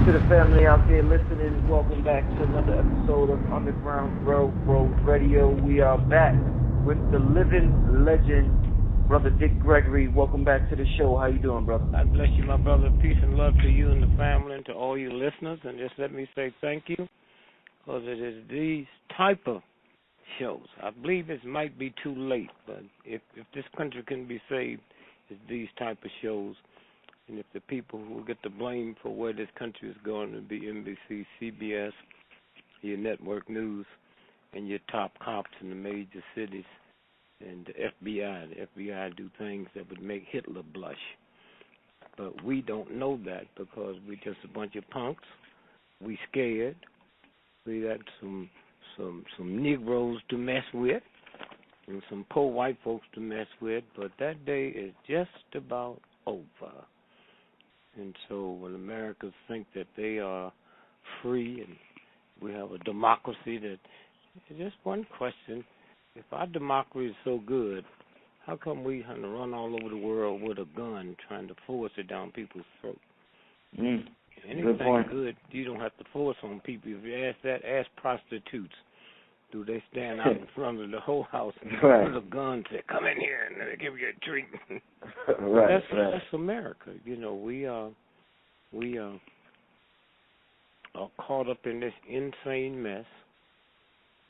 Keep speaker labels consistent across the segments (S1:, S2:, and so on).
S1: To the family out there listening, welcome back to another episode of Underground Railroad Radio. We are back with the living legend, Brother Dick Gregory. Welcome back to the show. How you doing, brother?
S2: God bless you, my brother. Peace and love to you and the family and to all you listeners. And just let me say thank you, because it is these type of shows. I believe it might be too late, but if this country can be saved, it's these type of shows. And if the people who get the blame for where this country is going to be NBC, CBS, your network news, and your top cops in the major cities, and the FBI do things that would make Hitler blush. But we don't know that because we're just a bunch of punks. We scared. We got some Negroes to mess with and some poor white folks to mess with, but that day is just about over. And so when Americans think that they are free and we have a democracy, that just one question: if our democracy is so good, how come we have to run all over the world with a gun trying to force it down people's throats? Anything good, you don't have to force on people. If you ask prostitutes. Do they stand out in front of the whole house with a gun and say, "Come in here," and they give you a treat? That's America. You know, we are caught up in this insane mess.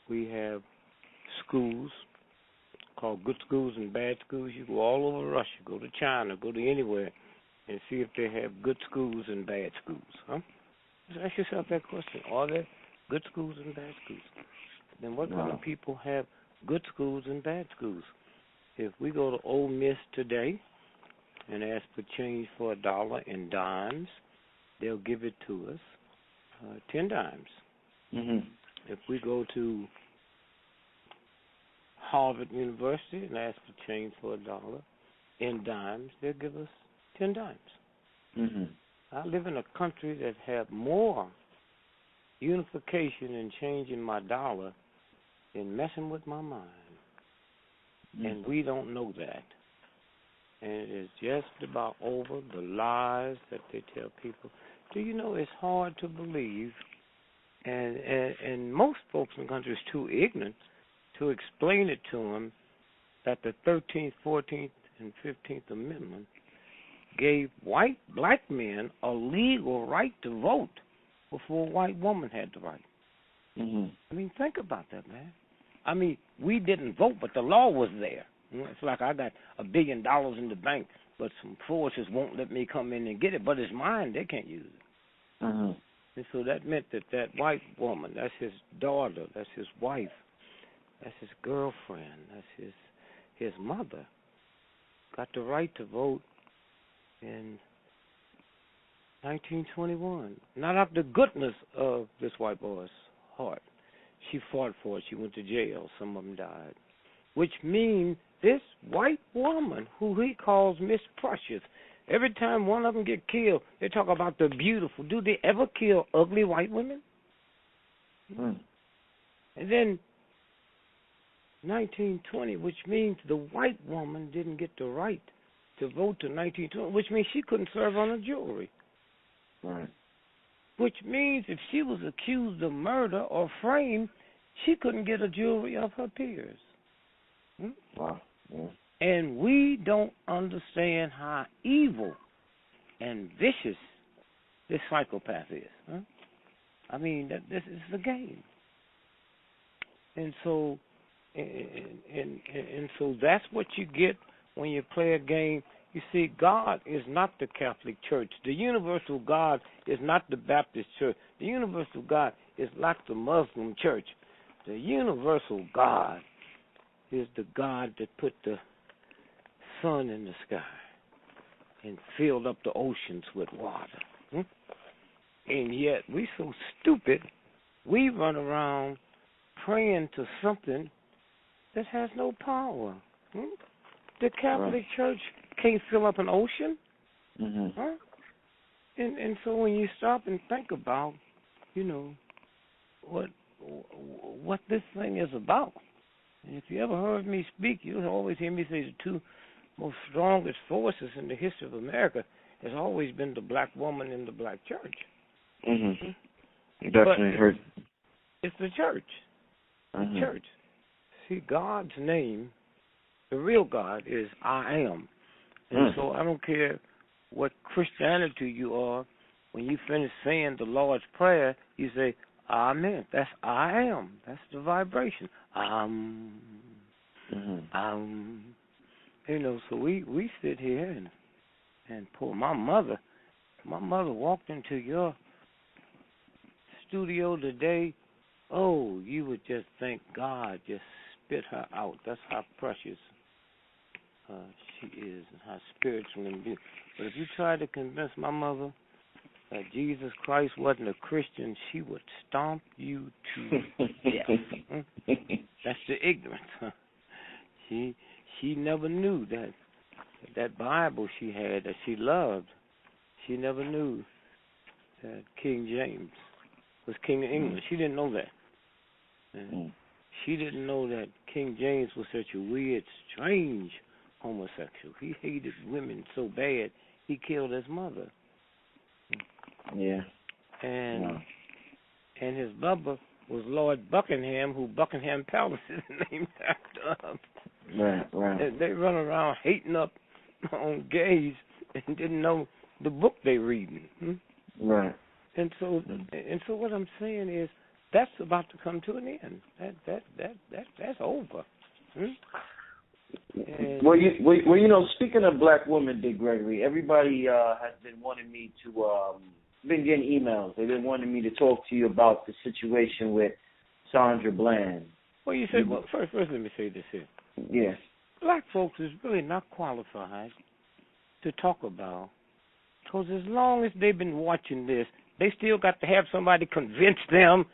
S2: We have schools called good schools and bad schools. You go all over Russia, go to China, go to anywhere, and see if they have good schools and bad schools. Huh? Just ask yourself that question: are there good schools and bad schools? Then what kind of people have good schools and bad schools? If we go to Ole Miss today and ask for change for $1 in dimes, they'll give it to us 10 dimes. Mm-hmm. If we go to Harvard University and ask for change for $1 in dimes, they'll give us 10 dimes. Mm-hmm. I live in a country that have more unification and changing my dollar than messing with my mind. Mm-hmm. And we don't know that. And it is just about over, the lies that they tell people. Do you know it's hard to believe, and most folks in the country is too ignorant to explain it to them, that the 13th, 14th, and 15th Amendment gave black men a legal right to vote before a white woman had the right. Mm-hmm. I mean, think about that, man. I mean, we didn't vote, but the law was there. It's like I got $1 billion in the bank, but some forces won't let me come in and get it, but it's mine. They can't use it. Mm-hmm. And so that meant that white woman, that's his daughter, that's his wife, that's his girlfriend, that's his mother, got the right to vote in 1921. Not out the goodness of this white boy's heart. She fought for it. She went to jail. Some of them died. Which means this white woman, who he calls Miss Precious, every time one of them get killed, they talk about the beautiful. Do they ever kill ugly white women? Mm. And then 1920, which means the white woman didn't get the right to vote to 1920, which means she couldn't serve on a jury. Right. Which means if she was accused of murder or framed, she couldn't get a jury of her peers. Hmm? Wow. Yeah. And we don't understand how evil and vicious this psychopath is. Huh? I mean, this is a game. And so, and so that's what you get when you play a game. You see, God is not the Catholic Church. The universal God is not the Baptist Church. The universal God is like the Muslim Church. The universal God is the God that put the sun in the sky and filled up the oceans with water. Hmm? And yet we so stupid, we run around praying to something that has no power. Hmm? The Catholic Church can't fill up an ocean. Mm-hmm. Huh? And so when you stop and think about, you know, what this thing is about, and if you ever heard me speak, you'll always hear me say the two most strongest forces in the history of America has always been the black woman and the black church.
S1: Definitely heard.
S2: It's the church. The church. See, God's name, the real God, is I am. And so I don't care what Christianity you are. When you finish saying the Lord's Prayer, you say, Amen. That's I am. That's the vibration. You know, so we sit here and pull. My mother walked into your studio today. Oh, you would just think God just spit her out. That's how precious she is and how spiritual and beautiful. But if you try to convince my mother that Jesus Christ wasn't a Christian, she would stomp you to death. That's the ignorance. She never knew that Bible she had that she loved. She never knew that King James was King of England. She didn't know that. And she didn't know that King James was such a weird, strange homosexual. He hated women so bad he killed his mother.
S1: Yeah.
S2: And his brother was Lord Buckingham, who Buckingham Palace is named after.
S1: Right.
S2: And they run around hating up on gays and didn't know the book they reading.
S1: Right.
S2: And so what I'm saying is that's about to come to an end. That's over.
S1: Well, you know, speaking of black women, Dick Gregory, everybody has been wanting me to been getting emails. They've been wanting me to talk to you about the situation with Sandra Bland.
S2: Well, you said, well, first let me say this here.
S1: Yes.
S2: Black folks is really not qualified to talk about, because as long as they've been watching this, they still got to have somebody convince them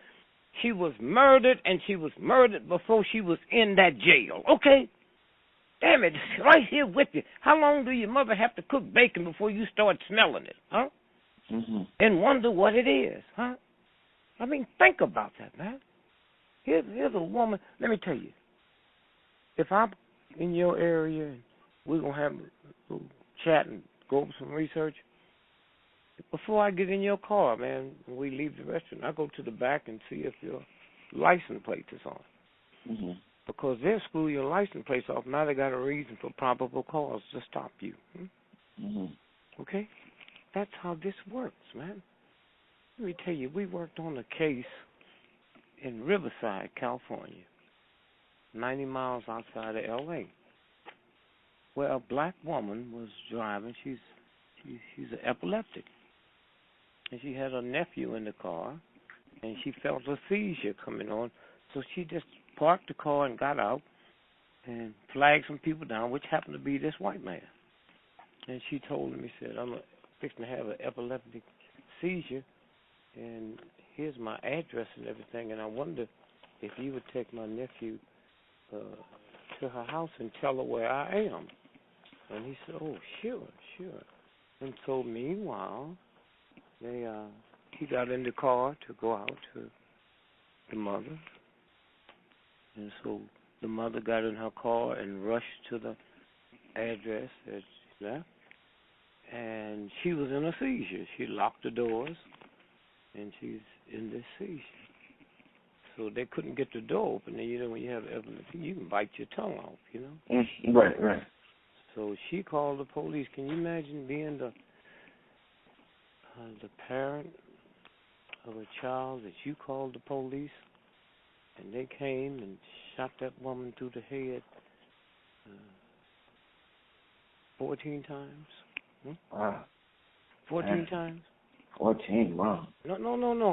S2: she was murdered, and she was murdered before she was in that jail. Okay? Damn it, it's right here with you. How long do your mother have to cook bacon before you start smelling it, huh? And wonder what it is, huh? I mean, think about that, man. Here's a woman. Let me tell you. If I'm in your area and we're going to have a little chat and go over some research, before I get in your car, man, when we leave the restaurant, I go to the back and see if your license plate is on. Because they'll screw your license plates off. Now they got a reason for probable cause to stop you. Okay? That's how this works, man. Let me tell you, we worked on a case in Riverside, California, 90 miles outside of L.A., where a black woman was driving. She's an epileptic. And she had her nephew in the car, and she felt a seizure coming on. So she just parked the car and got out and flagged some people down, which happened to be this white man. And she told him, he said, I'm fixing to have an epileptic seizure, and here's my address and everything, and I wonder if you would take my nephew to her house and tell her where I am. And he said, oh, sure. And so meanwhile, he got in the car to go out to the mother. And so the mother got in her car and rushed to the address that she left. And she was in a seizure. She locked the doors, and she's in this seizure. So they couldn't get the door open. And, you know, when you have epilepsy, you can bite your tongue off, you know.
S1: Right.
S2: So she called the police. Can you imagine being the parent of a child that you called the police, and they came and shot that woman through the head 14 times?
S1: Wow.
S2: 14 times?
S1: 14, wow.
S2: No,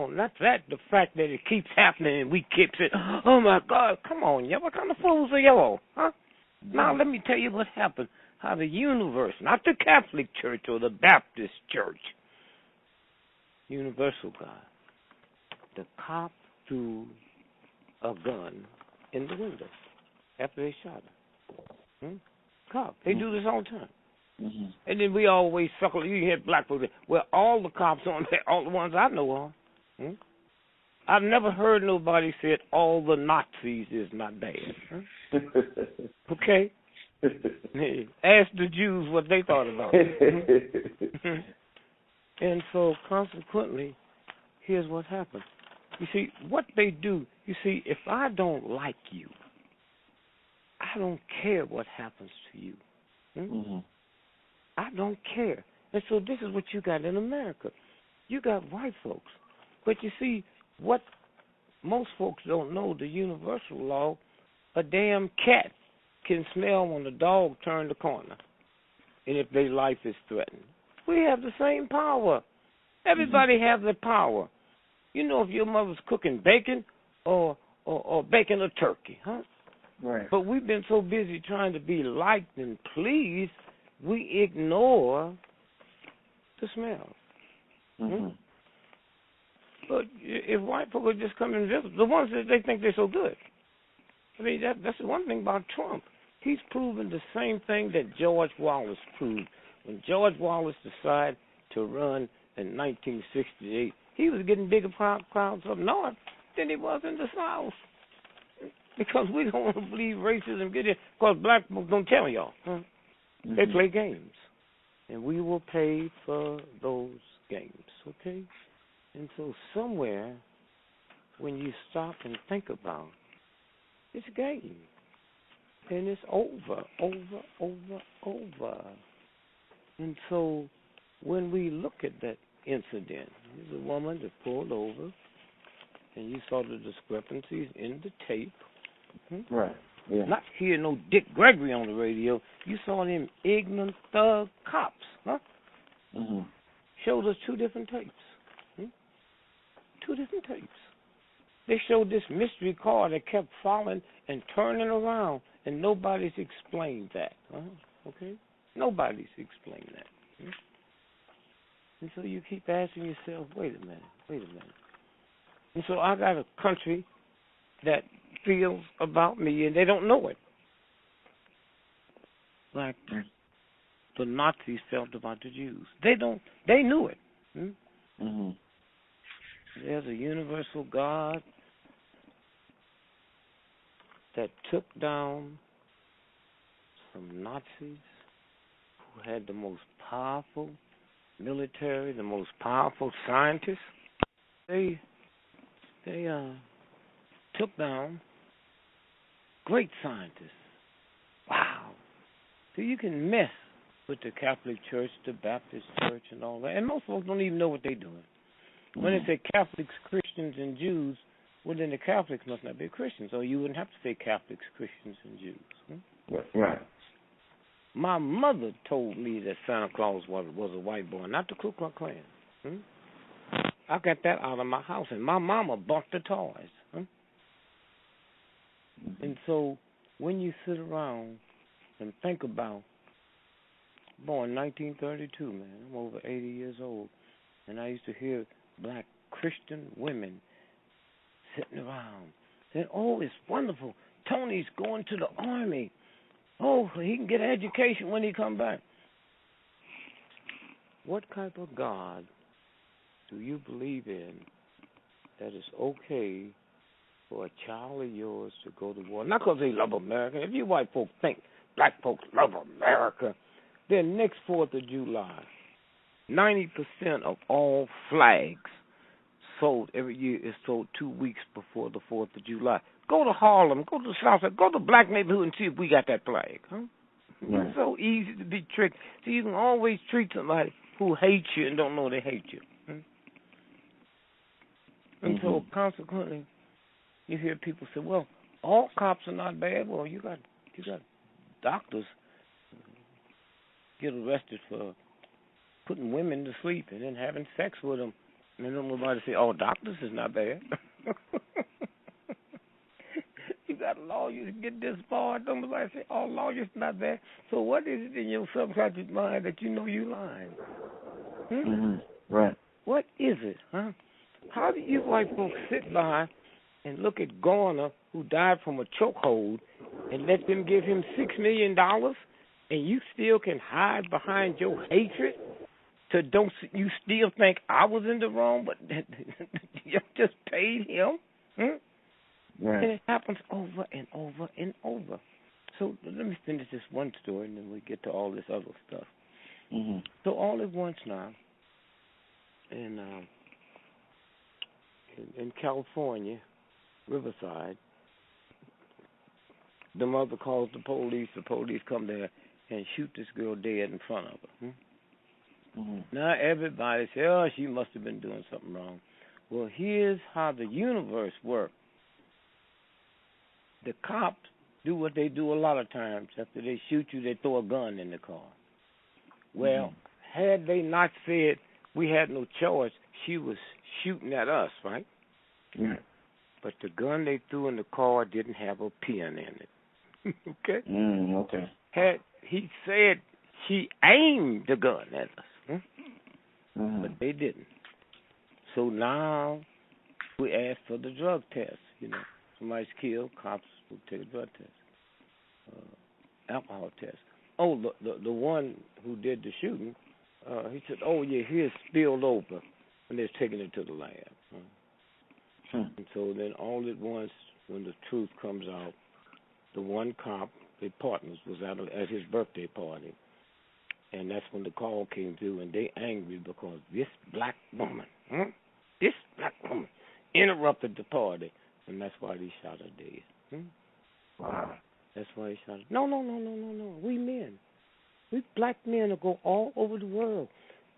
S2: not that. The fact that it keeps happening and we keep saying, oh, my God, come on, yo, what kind of fools are y'all, huh? Now, let me tell you what happened. How the universe, not the Catholic Church or the Baptist Church, universal God, the cop threw a gun in the window after they shot her. Cop, they do this all the time. And then we always suckle. You hear black folks say, well, all the cops on there, all the ones I know of. I've never heard nobody say all the Nazis is not bad. Okay? Ask the Jews what they thought about it. And so, consequently, here's what happens. You see, what they do, you see, if I don't like you, I don't care what happens to you. I don't care. And so this is what you got in America. You got white folks. But you see, what most folks don't know, the universal law, a damn cat can smell when the dog turned the corner and if their life is threatened. We have the same power. Everybody has the power. You know, if your mother's cooking bacon or baking a turkey, huh?
S1: Right.
S2: But we've been so busy trying to be liked and pleased, we ignore the smell. But if white people just come and visit, the ones that they think they're so good. I mean, that's the one thing about Trump. He's proven the same thing that George Wallace proved. When George Wallace decided to run in 1968, he was getting bigger crowds up north than he was in the South. Because we don't want to believe racism get in. Because black folks don't tell y'all. Huh? They play games. And we will pay for those games, okay? And so somewhere, when you stop and think about it, it's a game. And it's over. And so when we look at that incident, there's a woman that pulled over, and you saw the discrepancies in the tape.
S1: Right. Yeah.
S2: Not hear no Dick Gregory on the radio. You saw them ignorant thug cops, huh? Showed us two different tapes. Two different tapes. They showed this mystery car that kept following and turning around, and nobody's explained that. Okay? Nobody's explained that. And so you keep asking yourself, wait a minute. And so I got a country that feels about me, and they don't know it. Like the Nazis felt about the Jews. They knew it. There's a universal God that took down some Nazis who had the most powerful military, the most powerful scientists. They took down great scientists. Wow. So you can mess with the Catholic Church, the Baptist Church, and all that. And most folks don't even know what they're doing. When they say Catholics, Christians, and Jews, well, then the Catholics must not be Christians, or you wouldn't have to say Catholics, Christians, and Jews.
S1: Right.
S2: My mother told me that Santa Claus was a white boy, not the Ku Klux Klan. I got that out of my house, and my mama bought the toys. And so when you sit around and think about, born 1932, man, I'm over 80 years old, and I used to hear black Christian women sitting around saying, oh, it's wonderful. Tony's going to the Army. Oh, he can get an education when he come back. What type of God do you believe in that it's okay for a child of yours to go to war? Not because they love America. If you white folks think black folks love America, then next 4th of July, 90% of all flags sold every year is sold 2 weeks before the 4th of July. Go to Harlem, go to the South Side, go to black neighborhood and see if we got that flag. It's so easy to be tricked. So you can always treat somebody who hates you and don't know they hate you. And so consequently, you hear people say, well, all cops are not bad. Well, you got doctors get arrested for putting women to sleep and then having sex with them. And then nobody say, oh, doctors is not bad. You got lawyers get this far. Nobody say, oh, lawyers not bad. So what is it in your subconscious mind that you know you lying?
S1: Right.
S2: What is it, huh? How do you white folks sit by and look at Garner, who died from a chokehold, and let them give him $6 million, and you still can hide behind your hatred? You still think I was in the wrong, but you just paid him?
S1: Right.
S2: And it happens over and over and over. So let me finish this one story, and then we get to all this other stuff. So all at once now, and in California, Riverside. The mother calls the police. The police come there and shoot this girl dead in front of her. Now everybody says, oh, she must have been doing something wrong. Well, here's how the universe works. The cops do what they do a lot of times. After they shoot you, they throw a gun in the car. Well, had they not said we had no choice, she was shooting at us, right?
S1: Yeah.
S2: But the gun they threw in the car didn't have a pin in it. Okay?
S1: Okay.
S2: Had he said she aimed the gun at us, but they didn't. So now we ask for the drug test. You know, somebody's killed, cops will take a drug test, alcohol test. Oh, the one who did the shooting, he said, oh, yeah, his spilled over, and they're taking it to the lab. And so then all at once, when the truth comes out, the one cop, their partners, was at his birthday party. And that's when the call came through, and they angry because this black woman interrupted the party, and that's why they shot her dead.
S1: Wow.
S2: That's why they shot her. No. We men. We black men will go all over the world,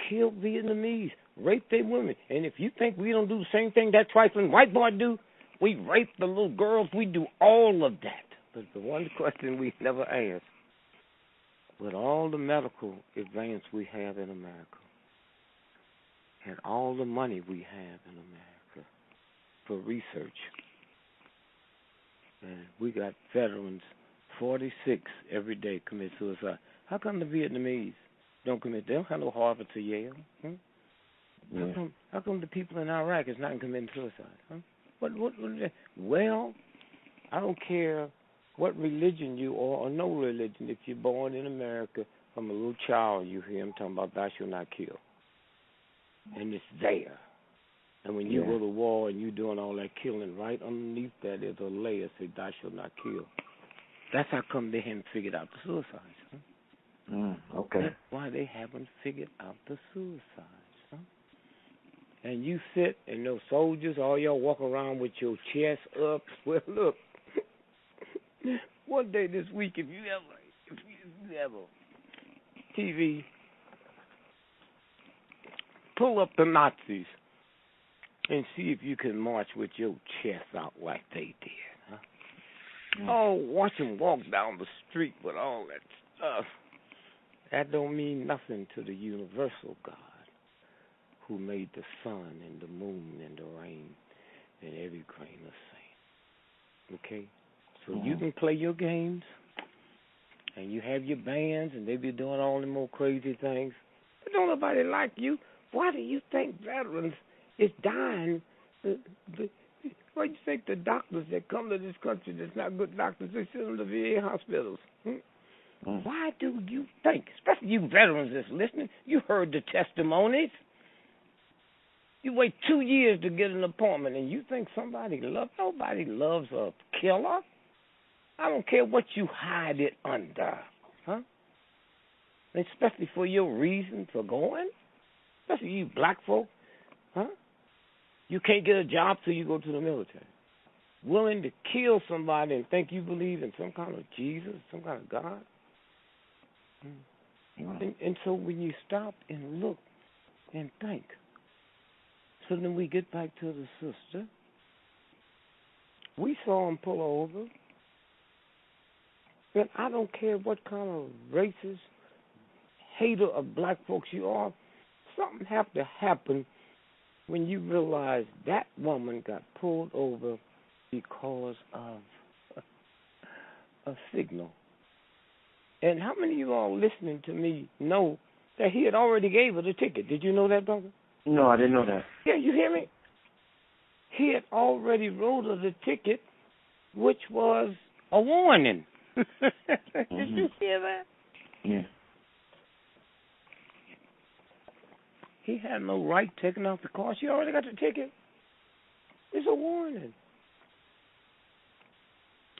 S2: kill Vietnamese, rape their women. And if you think we don't do the same thing that trifling white boy do, we rape the little girls, we do all of that. But the one question we never ask, with all the medical advance we have in America, and all the money we have in America for research, and we got veterans, 46 every day commit suicide. How come the Vietnamese don't commit? They don't have no Harvard to Yale. How come the people in Iraq is not committing suicide? What well, I don't care what religion you are or no religion. If you're born in America, from a little child, you hear them talking about thou shalt not kill. And it's there. And when you go to war and you're doing all that killing, right underneath that is a layer say thou shalt not kill. That's how come they haven't figured out the suicides.
S1: Okay.
S2: That's why they haven't figured out the suicides. And you sit and those soldiers, all y'all walk around with your chest up. Well, look, one day this week, if you have a TV, pull up the Nazis and see if you can march with your chest out like they did. Oh, watch them walk down the street with all that stuff. That don't mean nothing to the universal God who made the sun and the moon and the rain and every grain of sand. Okay? So you can play your games and you have your bands and they be doing all the more crazy things. But don't nobody like you. Why do you think veterans is dying? Why do you think the doctors that come to this country that's not good doctors, they sit in the VA hospitals? Why do you think, especially you veterans that's listening, you heard the testimonies. You wait 2 years to get an appointment and you think nobody loves a killer? I don't care what you hide it under, especially for your reason for going, especially you black folk, You can't get a job till you go to the military. Willing to kill somebody and think you believe in some kind of Jesus, some kind of God. And so when you stop and look and think, so then we get back to the sister. We saw him pull over. But I don't care what kind of racist, hater of black folks you are, something have to happen when you realize that woman got pulled over because of a signal. And how many of you all listening to me know that he had already gave her the ticket? Did you know that, brother?
S1: No, I didn't know that.
S2: Yeah, you hear me? He had already wrote her the ticket, which was a warning. Did you hear that?
S1: Yeah.
S2: He had no right taking off the car. She already got the ticket. It's a warning.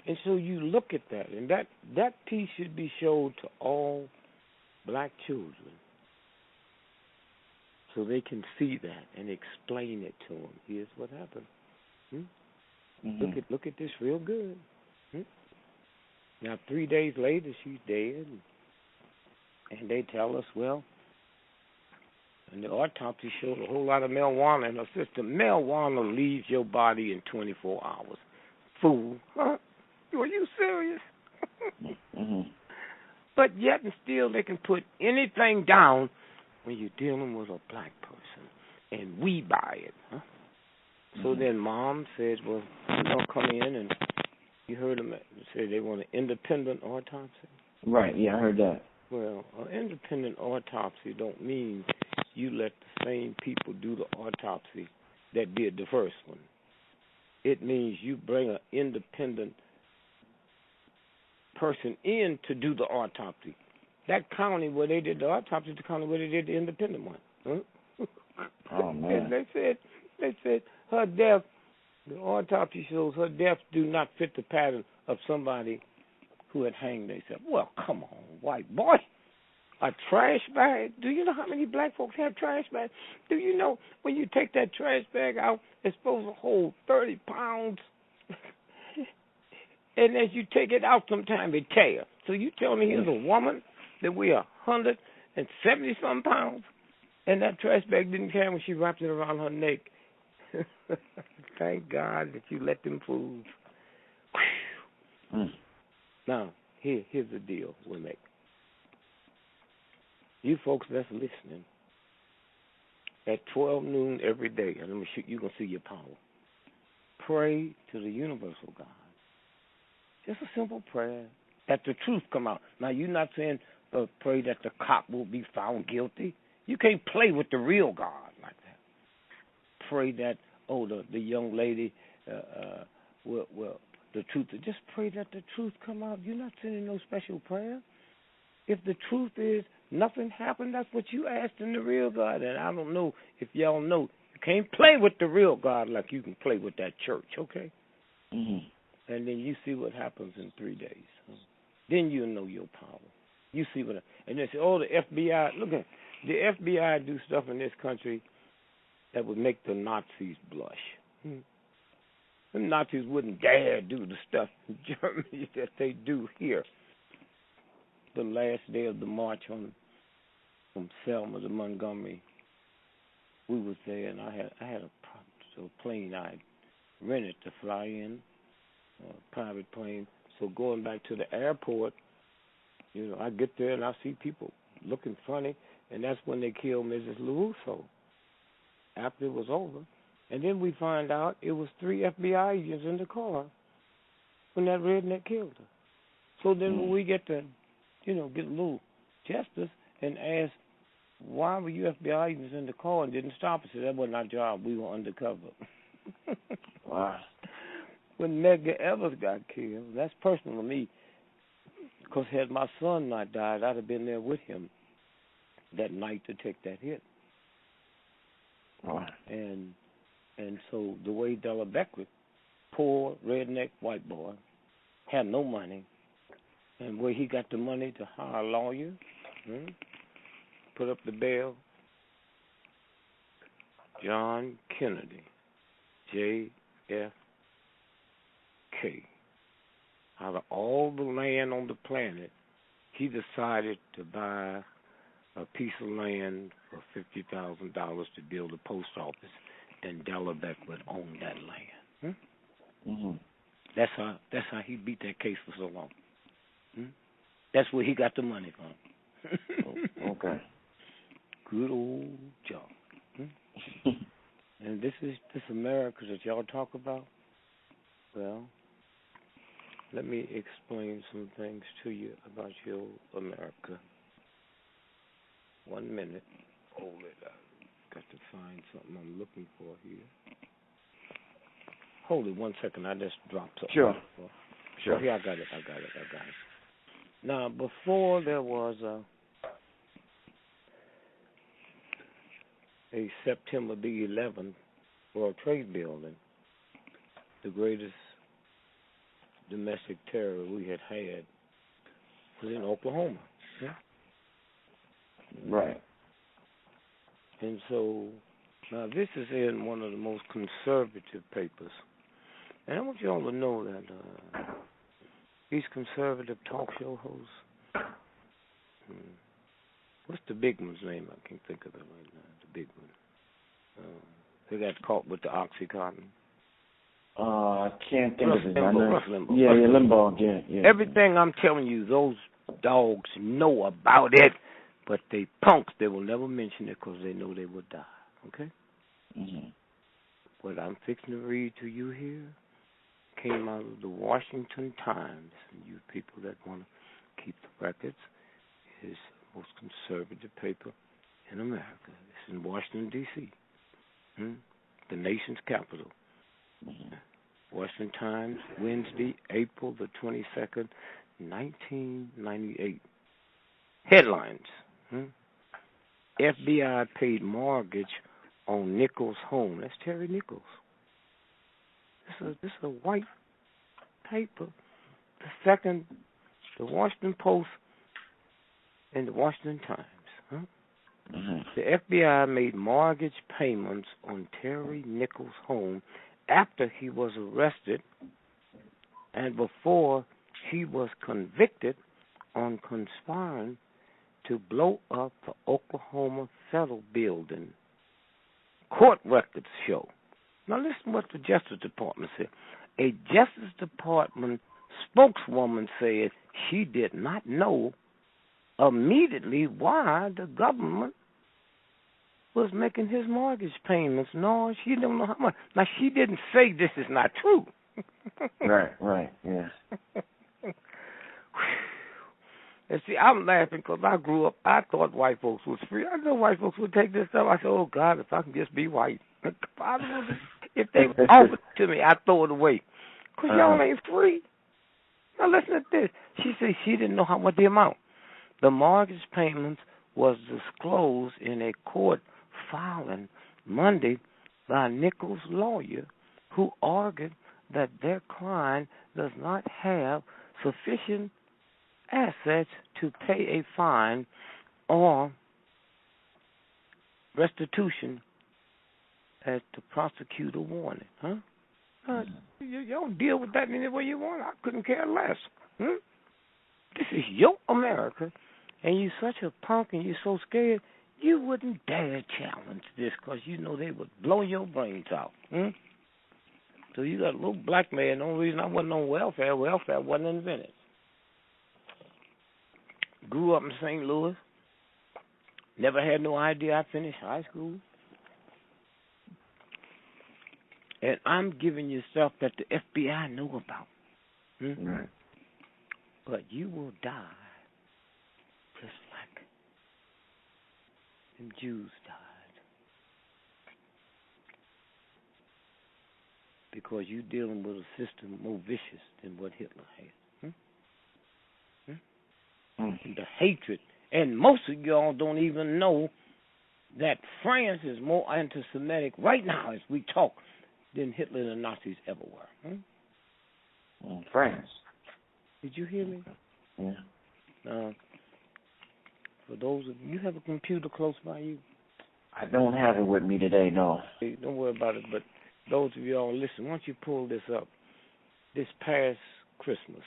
S2: And so you look at that, and that piece should be showed to all black children so they can see that and explain it to them. Here's what happened. Hmm? Look at this real good. Hmm? Now 3 days later, she's dead, and they tell us, well, and the autopsy showed a whole lot of marijuana in her system. Marijuana leaves your body in 24 hours. Fool, huh? Are you serious? But yet and still, they can put anything down when you're dealing with a black person, and we buy it, huh? So then Mom said, well, you're going to come in, and you heard them say they want an independent autopsy?
S1: Right, yeah, I heard that.
S2: Well, an independent autopsy don't mean you let the same people do the autopsy that did the first one. It means you bring an independent person in to do the autopsy. That county where they did the autopsy is the county where they did the independent one. Huh?
S1: Oh, man.
S2: And they said her death, the autopsy shows her death do not fit the pattern of somebody who had hanged themselves. Well, come on, white boy. A trash bag? Do you know how many black folks have trash bags? Do you know when you take that trash bag out, it's supposed to hold 30 pounds? And as you take it out, sometimes it tears. So you tell me here's a woman that weighs 170-some pounds, and that trash bag didn't carry when she wrapped it around her neck. Thank God that you let them fools. Now, here's the deal we make. You folks that's listening, at 12 noon every day, and you're going to see your power. Pray to the universal God. Just a simple prayer that the truth come out. Now, you're not saying pray that the cop will be found guilty. You can't play with the real God like that. Pray that, the young lady will the truth. Just pray that the truth come out. You're not sending no special prayer. If the truth is nothing happened, that's what you asked in the real God. And I don't know if y'all know, you can't play with the real God like you can play with that church, okay? And then you see what happens in 3 days. Then you'll know your power. You see what, and they say, the FBI, look at the FBI do stuff in this country that would make the Nazis blush. The Nazis wouldn't dare do the stuff in Germany that they do here. The last day of the march from Selma to Montgomery, we was there, and I had a plane I rented to fly in, a private plane. So going back to the airport, I get there and I see people looking funny, and that's when they killed Mrs. LaRusso. After it was over, and then we find out it was 3 FBI agents in the car when that redneck killed her. So then when we get to, get a little justice and ask, why were you FBI agents in the car and didn't stop us? That wasn't our job. We were undercover.
S1: Wow.
S2: When Medgar Evers got killed, that's personal to me, because had my son not died, I'd have been there with him that night to take that hit.
S1: Wow.
S2: And so the way Della Beckwith, poor redneck white boy, had no money, and where he got the money to hire a lawyer, put up the bail, John Kennedy, JFK, out of all the land on the planet, he decided to buy a piece of land for $50,000 to build a post office, and Della Beckwith owned that land. That's how he beat that case for so long. That's where he got the money from.
S1: Okay.
S2: Good old job. And this America that y'all talk about, well, let me explain some things to you about your America. 1 minute. Hold it. I've got to find something I'm looking for here. Hold it 1 second. I just dropped something.
S1: Sure.
S2: Oh, here, I got it. Now, before there was a September the 11th World Trade Building, the greatest domestic terror we had was in Oklahoma.
S1: Right.
S2: And so, now this is in one of the most conservative papers And I want you all to know that these conservative talk show hosts, what's the big one's name? I can't think of it right now. The big one. They got caught with the Oxycontin.
S1: I can't think of his name.
S2: Limbaugh.
S1: Yeah, Limbaugh. Yeah.
S2: Everything I'm telling you, those dogs know about it, but they punks. They will never mention it because they know they will die. Okay?
S1: Mm-hmm.
S2: What I'm fixing to read to you here came out of the Washington Times. And you people that want to keep the records, is the most conservative paper in America. It's in Washington, D.C., the nation's capital.
S1: Mm-hmm.
S2: Washington Times, Wednesday, April the 22nd, 1998. Headlines. FBI paid mortgage on Nichols' home. That's Terry Nichols. This is a white paper. The second, the Washington Post and the Washington Times. The FBI made mortgage payments on Terry Nichols' home after he was arrested and before he was convicted on conspiring to blow up the Oklahoma Federal Building. Court records show. Now listen what the Justice Department said. A Justice Department spokeswoman said she did not know immediately why the government was making his mortgage payments. No, she don't know how much. Now, she didn't say this is not true.
S1: Right, yeah.
S2: And see, I'm laughing because I grew up, I thought white folks was free. I know white folks would take this stuff. I said, oh, God, if I can just be white. If they offered it to me, I'd throw it away. Because y'all ain't free. Now, listen to this. She said she didn't know how much the amount. The mortgage payments was disclosed in a court filing Monday by Nichols' lawyer, who argued that their client does not have sufficient assets to pay a fine or restitution as the prosecutor wanted. You don't deal with that any way you want. I couldn't care less. This is your America, and you're such a punk and you're so scared, you wouldn't dare challenge this because you know they would blow your brains out. So you got a little black man. The only reason I wasn't on welfare wasn't invented. Grew up in St. Louis. Never had no idea I finished high school. And I'm giving you stuff that the FBI know about.
S1: Right.
S2: But you will die just like them Jews died. Because you're dealing with a system more vicious than what Hitler had. The hatred. And most of y'all don't even know that France is more anti-Semitic right now as we talk than Hitler and the Nazis ever were.
S1: France.
S2: Did you hear me?
S1: Yeah.
S2: For those of you have a computer close by you?
S1: I don't have it with me today, no.
S2: Hey, don't worry about it, but those of y'all listen, why don't you pull this up? This past Christmas,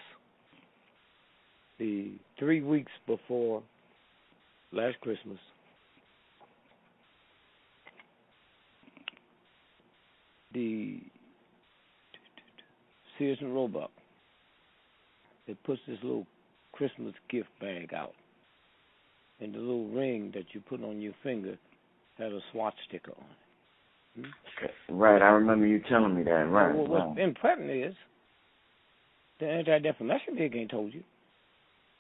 S2: the 3 weeks before last Christmas, the Sears and Roebuck, it puts this little Christmas gift bag out. And the little ring that you put on your finger had a swatch sticker on it.
S1: Right, I remember you telling me that. Right.
S2: Well, what's important is the Anti-Defamation League ain't told you.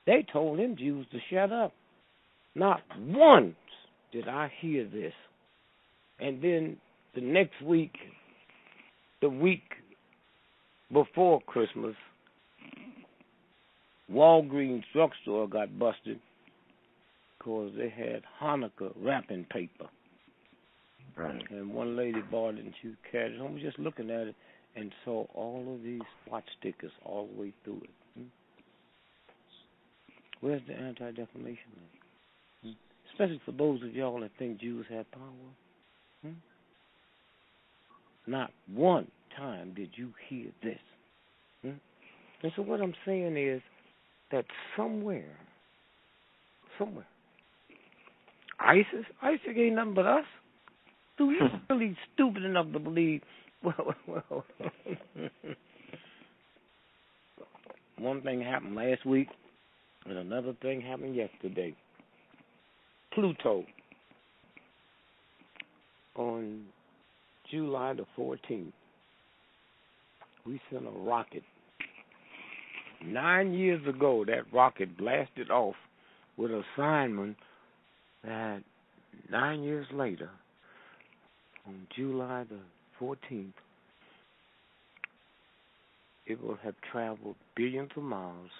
S2: They told them Jews to shut up. Not once did I hear this. And then the next week, the week before Christmas, Walgreens drugstore got busted because they had Hanukkah wrapping paper.
S1: Right.
S2: And one lady bought it and she carried it home, just looking at it, and saw all of these swatch stickers all the way through it. Where's the Anti-Defamation League? Especially for those of y'all that think Jews have power. Not one time did you hear this? Hmm? And so what I'm saying is that somewhere, ISIS ain't nothing but us. Do you really stupid enough to believe? Well, one thing happened last week, and another thing happened yesterday. Pluto on July the 14th, we sent a rocket. 9 years ago, that rocket blasted off with an assignment that 9 years later, on July the 14th, it will have traveled billions of miles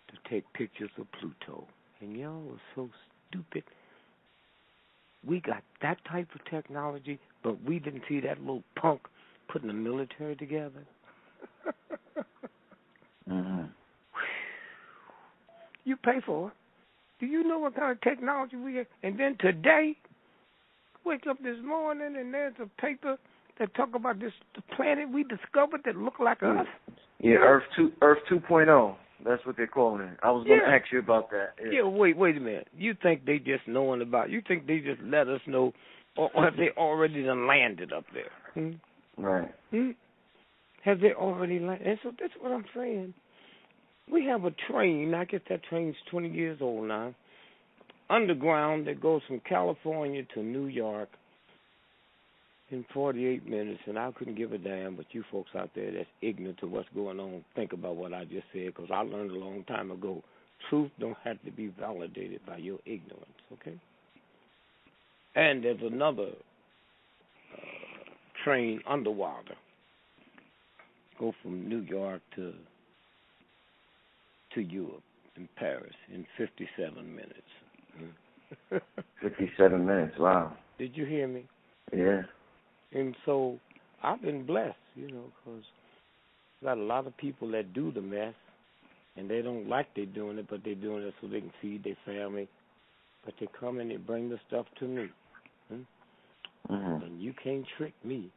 S2: to take pictures of Pluto. And y'all are so stupid. We got that type of technology, but we didn't see that little punk putting the military together.
S1: Mm-hmm.
S2: You pay for it. Do you know what kind of technology we have? And then today, wake up this morning and there's a paper that talk about the planet we discovered that look like us.
S1: Yeah, Earth 2.0. That's what they're calling it. I was going to ask you about that.
S2: Yeah, wait a minute. You think they just knowing about? You think they just let us know, or have they already done landed up there?
S1: Right.
S2: Have they already landed? And so that's what I'm saying. We have a train. I guess that train's 20 years old now. Underground that goes from California to New York in 48 minutes, and I couldn't give a damn, but you folks out there that's ignorant to what's going on, think about what I just said, because I learned a long time ago, truth don't have to be validated by your ignorance, okay? And there's another train underwater, go from New York to Europe, in Paris, in 57 minutes.
S1: 57 minutes, wow.
S2: Did you hear me?
S1: Yeah.
S2: And so I've been blessed, because got a lot of people that do the mess, and they don't like they're doing it, but they're doing it so they can feed their family. But they come and they bring the stuff to me. And you can't trick me.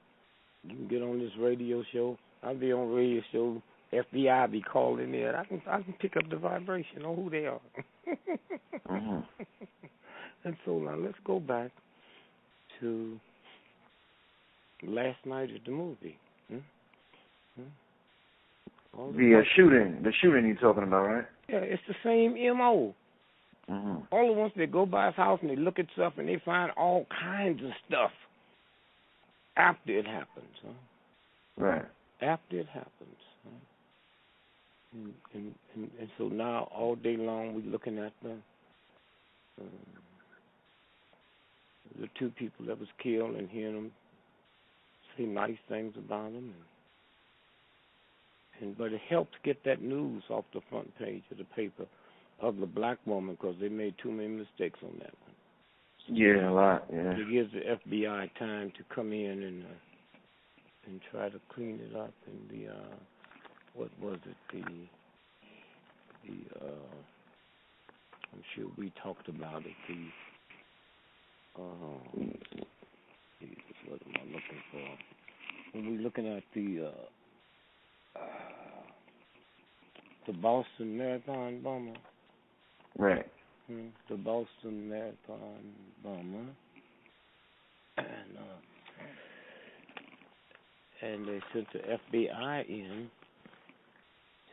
S2: You can get on this radio show. I'll be on radio show. FBI be calling in. I can pick up the vibration on who they are. And so now let's go back to last night at the movie.
S1: The shooting you're talking about, right?
S2: Yeah, it's the same M.O. All the ones that go by his house and they look at stuff and they find all kinds of stuff after it happens.
S1: Right.
S2: After it happens. And so now all day long we're looking at the two people that was killed and hearing them say nice things about them. But it helps get that news off the front page of the paper of the black woman, because they made too many mistakes on that one.
S1: Yeah, a lot, yeah.
S2: It gives the FBI time to come in and try to clean it up. And what was it? I'm sure we talked about it. What am I looking for? When we're looking at the Boston Marathon bomber.
S1: Right.
S2: The Boston Marathon bomber. And they sent the FBI in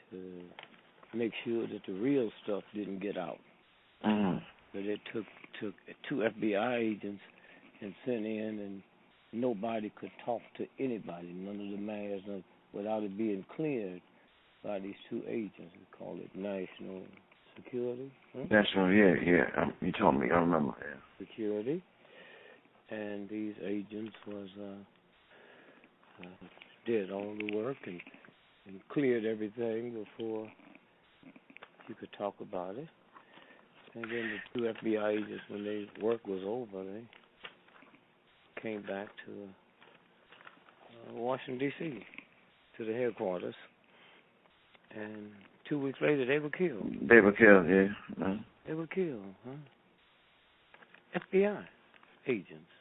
S2: to make sure that the real stuff didn't get out. But they took two FBI agents and sent in, and nobody could talk to anybody, none of the mayors, without it being cleared by these two agents. We call it national security.
S1: National, yeah. You told me, I remember. Yeah.
S2: Security. And these agents did all the work and cleared everything before you could talk about it. And then the two FBI agents, when their work was over, they came back to Washington, D.C., to the headquarters. And 2 weeks later, they were killed.
S1: They were killed, yeah.
S2: They were killed, FBI agents.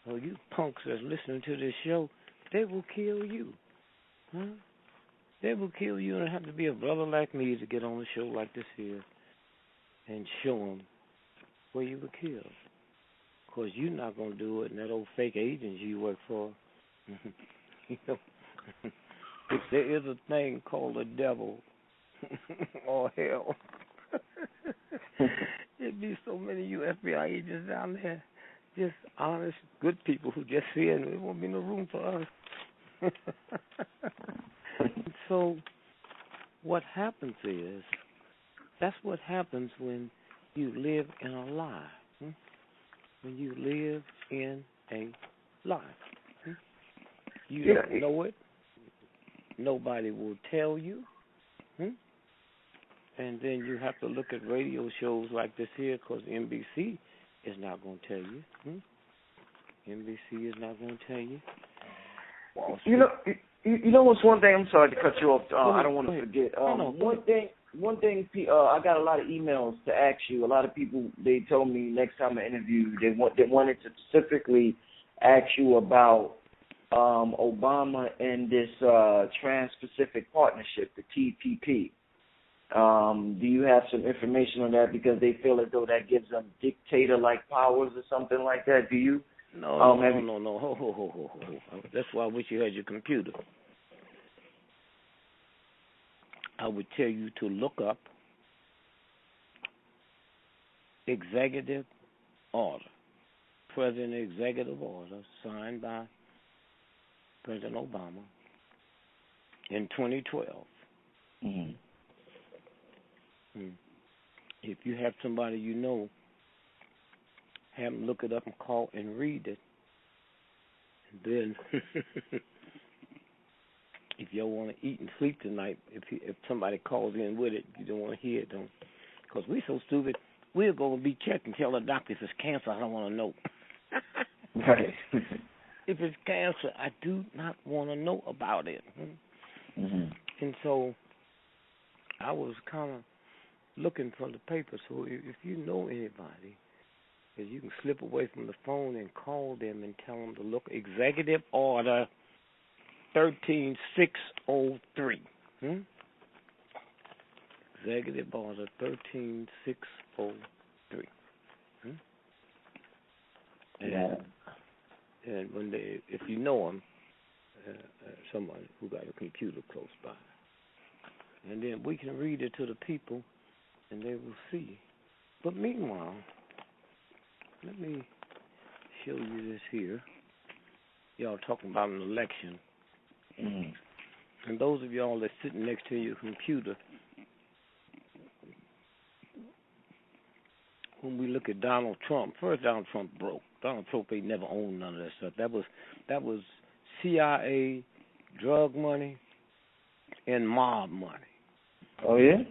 S2: Well, you punks that's listening to this show, they will kill you. Huh? They will kill you, and it have to be a brother like me to get on a show like this here and show them where you were killed. Of course, you're not going to do it, and that old fake agency you work for, you know, if there is a thing called the devil or hell, there'd be so many you FBI agents down there, just honest, good people who just see it, and there won't be no room for us. So what happens is, that's what happens when you live in a lie. When you live in a lie. You don't know it. Nobody will tell you. And then you have to look at radio shows like this here, because NBC is not going to tell you. NBC is not going to tell you.
S1: You know what's one thing? I'm sorry to cut you off. I don't want to forget. One thing. I got a lot of emails to ask you. A lot of people, they told me next time I interview, they wanted to specifically ask you about Obama and this Trans-Pacific Partnership, the TPP. Do you have some information on that? Because they feel as though that gives them dictator-like powers or something like that. Do you?
S2: No. Ho. That's why I wish you had your computer. I would tell you to look up executive order, President executive order signed by President Obama in 2012. If you have somebody you know, have them look it up and call and read it. And then, if y'all want to eat and sleep tonight, if somebody calls in with it, you don't want to hear it, don't. Because we're so stupid, we'll go and be checked and tell the doctor if it's cancer, I don't want to know.
S1: Right.
S2: If it's cancer, I do not want to know about it. And so I was kind of looking for the paper. So if you know anybody, you can slip away from the phone and call them and tell them to look Executive Order 13603. Executive Order 13603. And when if you know them, someone who got a computer close by, and then we can read it to the people, and they will see. But meanwhile, let me show you this here. Y'all talking about an election. And those of y'all that's sitting next to your computer, when we look at Donald Trump, first Donald Trump broke. Donald Trump ain't never owned none of that stuff. That was CIA, drug money, and mob money.
S1: Oh, yeah?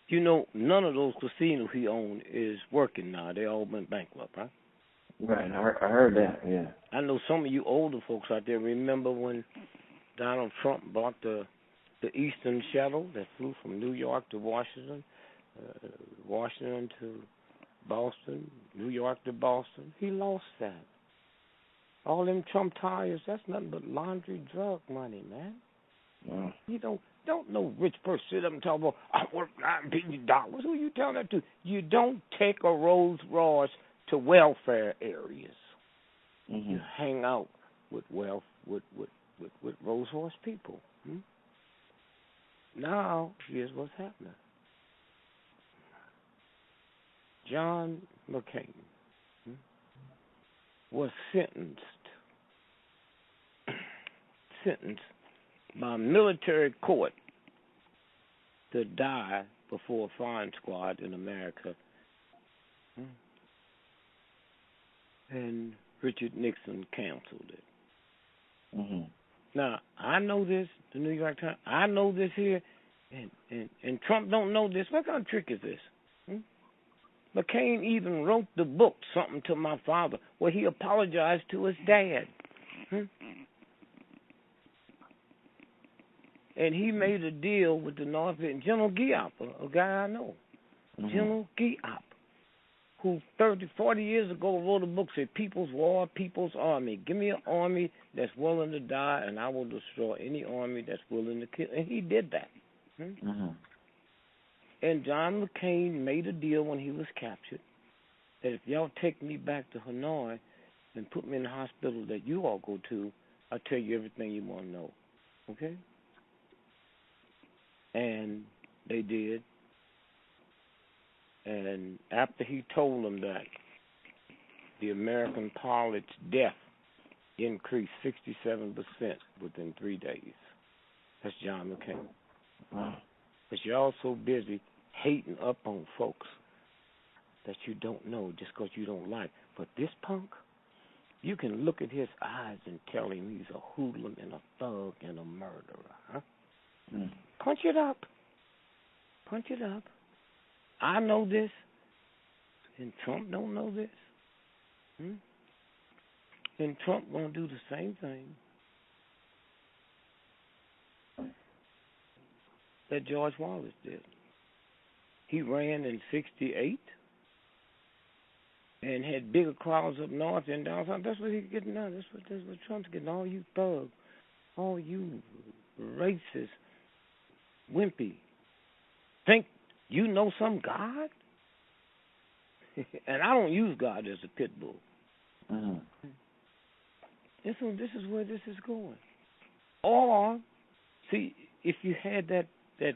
S2: You know, none of those casinos he owned is working now. They all went bankrupt, right?
S1: Right, I heard that, yeah.
S2: I know some of you older folks out there remember when Donald Trump bought the Eastern Shuttle that flew from New York to Washington, Washington to Boston, New York to Boston. He lost that. All them Trump tires, that's nothing but laundry drug money, man.
S1: Wow.
S2: You don't no rich person sit up and talk about, I work $9 billion. Who you telling that to? You don't take a Rolls Royce to welfare areas. You hang out with with Rolls Royce people. Now, here's what's happening. John McCain was sentenced by military court to die before a firing squad in America. And Richard Nixon canceled it. Now, I know this, the New York Times, I know this here, and Trump don't know this. What kind of trick is this? McCain even wrote the book, Something to My Father, where he apologized to his dad. And he made a deal with the North and General Giap, a guy I know. General Giap. who 30, 40 years ago wrote a book, said, People's War, People's Army. Give me an army that's willing to die, and I will destroy any army that's willing to kill. And he did that.
S1: Mm-hmm.
S2: And John McCain made a deal when he was captured that if y'all take me back to Hanoi and put me in the hospital that you all go to, I'll tell you everything you want to know. Okay? And they did. And after he told them that, the American pilot's death increased 67% within 3 days. That's John McCain.
S1: Wow.
S2: But you're all so busy hating up on folks that you don't know just because you don't like. But this punk, you can look at his eyes and tell him he's a hoodlum and a thug and a murderer. Huh?
S1: Mm.
S2: Punch it up. Punch it up. I know this, and Trump don't know this. And Trump gonna do the same thing that George Wallace did. He ran in '68 and had bigger crowds up north and down south. That's what he's getting now. That's what Trump's getting. All you thugs, all you racist, wimpy, think you know some God? And I don't use God as a pit bull.
S1: Mm-hmm.
S2: And so this is where this is going. Or, see, if you had that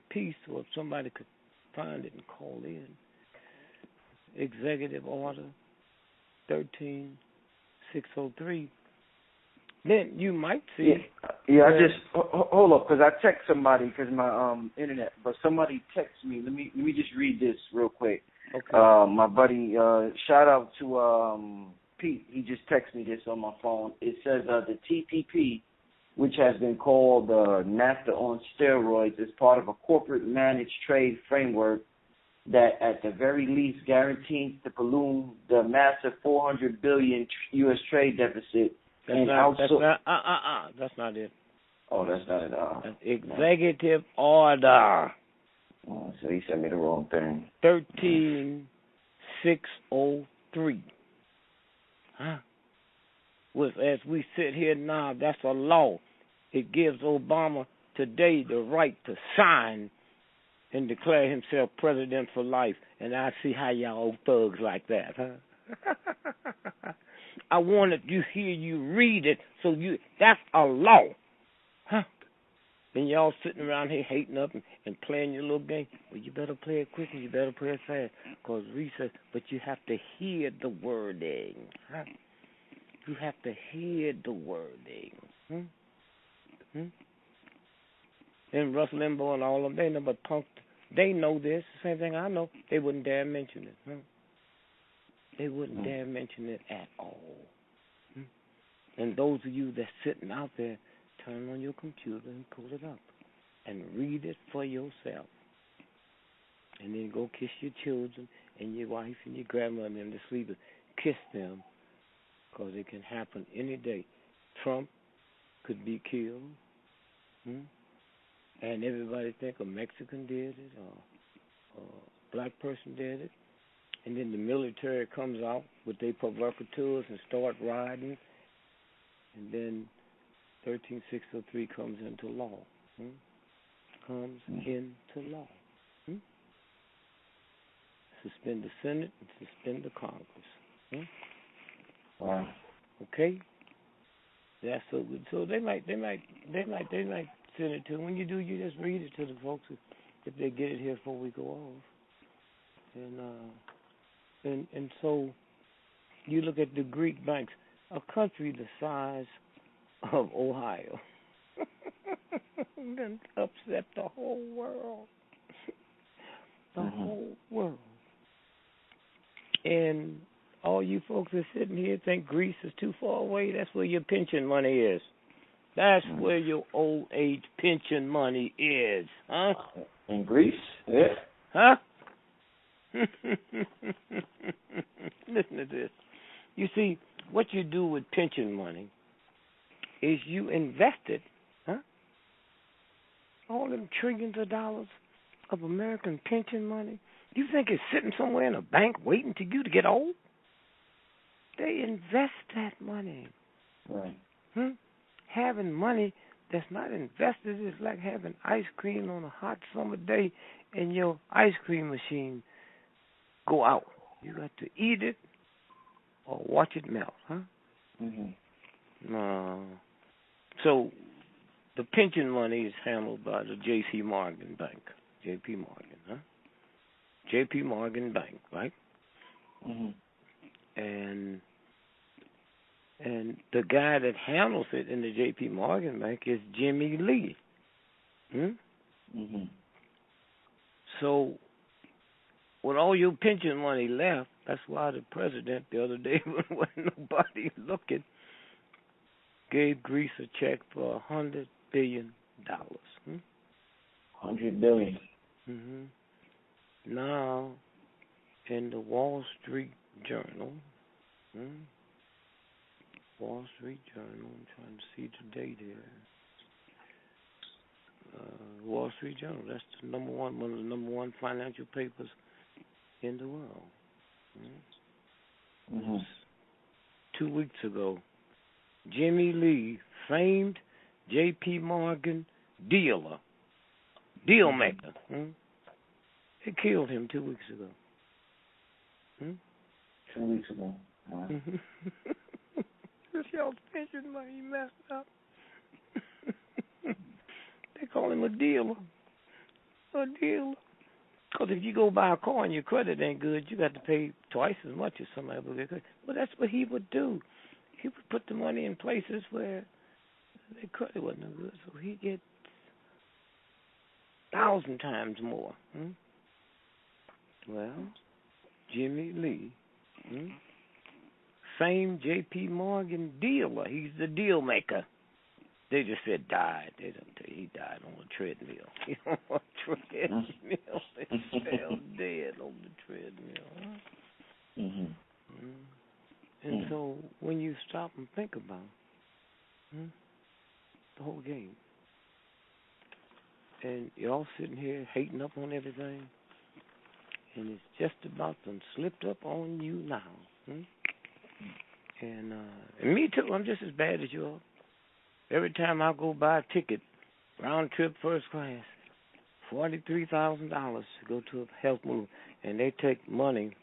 S2: piece, or if somebody could find it and call in, Executive Order 13603, then you might see.
S1: Yeah. I just hold up, because I text somebody because my internet. But somebody texted me. Let me just read this real quick.
S2: Okay.
S1: My buddy, shout out to Pete. He just texted me this on my phone. It says the TPP, which has been called NAFTA on steroids, is part of a corporate managed trade framework that at the very least guarantees to balloon the massive $400 billion U.S. trade deficit. That's
S2: not it.
S1: Oh, that's not it.
S2: That's Executive Order.
S1: Oh, so he sent me the wrong thing.
S2: 13603. Huh? With as we sit here now, that's a law. It gives Obama today the right to sign and declare himself president for life. And I see how y'all thugs like that, huh? I wanted you hear you read it, so that's a law, huh? And y'all sitting around here hating up and playing your little game. Well, you better play it quick and you better play it fast, because research. But you have to hear the wording, huh? You have to hear the wording. And Russ Limbaugh and all of them, they know but punk. They know this. The same thing I know. They wouldn't dare mention it. They wouldn't dare mention it at all. And those of you that's sitting out there, turn on your computer and pull it up and read it for yourself. And then go kiss your children and your wife and your grandmother and them to sleep. Kiss them, because it can happen any day. Trump could be killed. And everybody think a Mexican did it or a black person did it. And then the military comes out with their provocateurs and start riding. And then 13603 comes into law. Comes into law. Suspend the Senate and suspend the Congress.
S1: Wow.
S2: Okay? That's so good. So they might send it to. When you do, you just read it to the folks if they get it here before we go off. And so you look at the Greek banks, a country the size of Ohio, then upset the whole world. The whole world. And all you folks that sitting here think Greece is too far away, that's where your pension money is. That's where your old age pension money is, huh?
S1: In Greece? Yeah.
S2: Huh? Listen to this. You see, what you do with pension money is you invest it, huh? All them trillions of dollars of American pension money, You think it's sitting somewhere in a bank waiting to you to get old? They invest that money.
S1: Right.
S2: Having money that's not invested is like having ice cream on a hot summer day and your ice cream machine go out. You got to eat it or watch it melt, huh? No. So the pension money is handled by the J.C. Morgan Bank. J.P. Morgan, huh? J.P. Morgan Bank, right? And the guy that handles it in the J.P. Morgan Bank is Jimmy Lee. So with all your pension money left, that's why the president the other day, when nobody looking, gave Greece a check for $100 billion.
S1: $100 billion.
S2: Now, in the Wall Street Journal, Wall Street Journal, I'm trying to see the date here. Wall Street Journal, that's the one of the number one financial papers in the world. 2 weeks ago, Jimmy Lee, famed J.P. Morgan deal maker. They killed him 2 weeks ago.
S1: 2 weeks ago. Wow.
S2: This y'all's pension money messed up. They call him a dealer. A dealer. Because if you go buy a car and your credit ain't good, you got to pay twice as much as somebody would get credit. Well, that's what he would do. He would put the money in places where their credit wasn't no good, so he get 1,000 times more. Well, Jimmy Lee, famed J.P. Morgan dealer. He's the deal maker. They just said died. They don't tell you he died on a treadmill. He on a treadmill. They fell dead on the treadmill. And so when you stop and think about the whole game, and y'all sitting here hating up on everything, and it's just about done slipped up on you now. And me too, I'm just as bad as you are. Every time I go buy a ticket, round trip first class, $43,000 to go to a health move, and they take money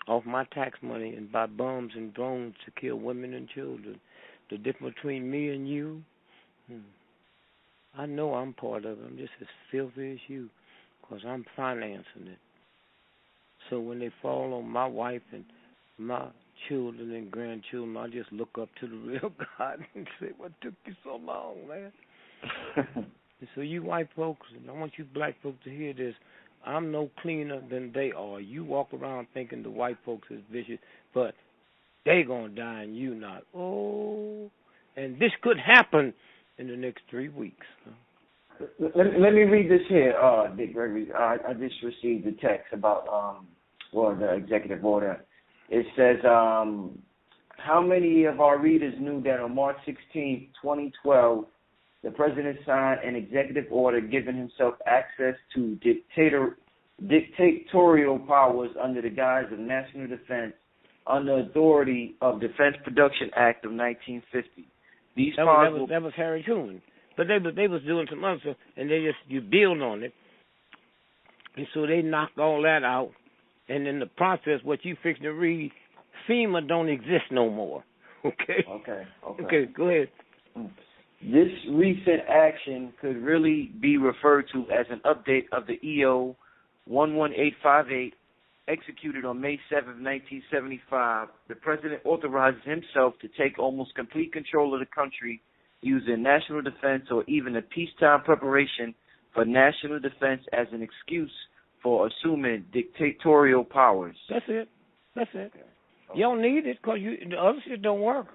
S2: off my tax money and buy bombs and drones to kill women and children. The difference between me and you, I know I'm part of it. I'm just as filthy as you because I'm financing it. So when they fall on my wife and my children and grandchildren, I just look up to the real God and say, what took you so long, man? And so you white folks, and I want you black folks to hear this, I'm no cleaner than they are. You walk around thinking the white folks is vicious, but they going to die and you not. Oh, and this could happen in the next 3 weeks.
S1: Let me read this here, Dick Gregory. I just received a text about the executive order. It says, how many of our readers knew that on March 16, 2012, the president signed an executive order giving himself access to dictatorial powers under the guise of national defense under authority of Defense Production Act of 1950. These powers
S2: that was Harry Truman. But they was doing some other stuff, and you build on it. And so they knocked all that out. And in the process, what you fixing to read, FEMA don't exist no more. Okay? Okay, go ahead.
S1: This recent action could really be referred to as an update of the EO 11858 executed on May 7, 1975. The president authorizes himself to take almost complete control of the country using national defense or even a peacetime preparation for national defense as an excuse for assuming dictatorial powers.
S2: That's it. Okay. You don't need it because the other shit don't work.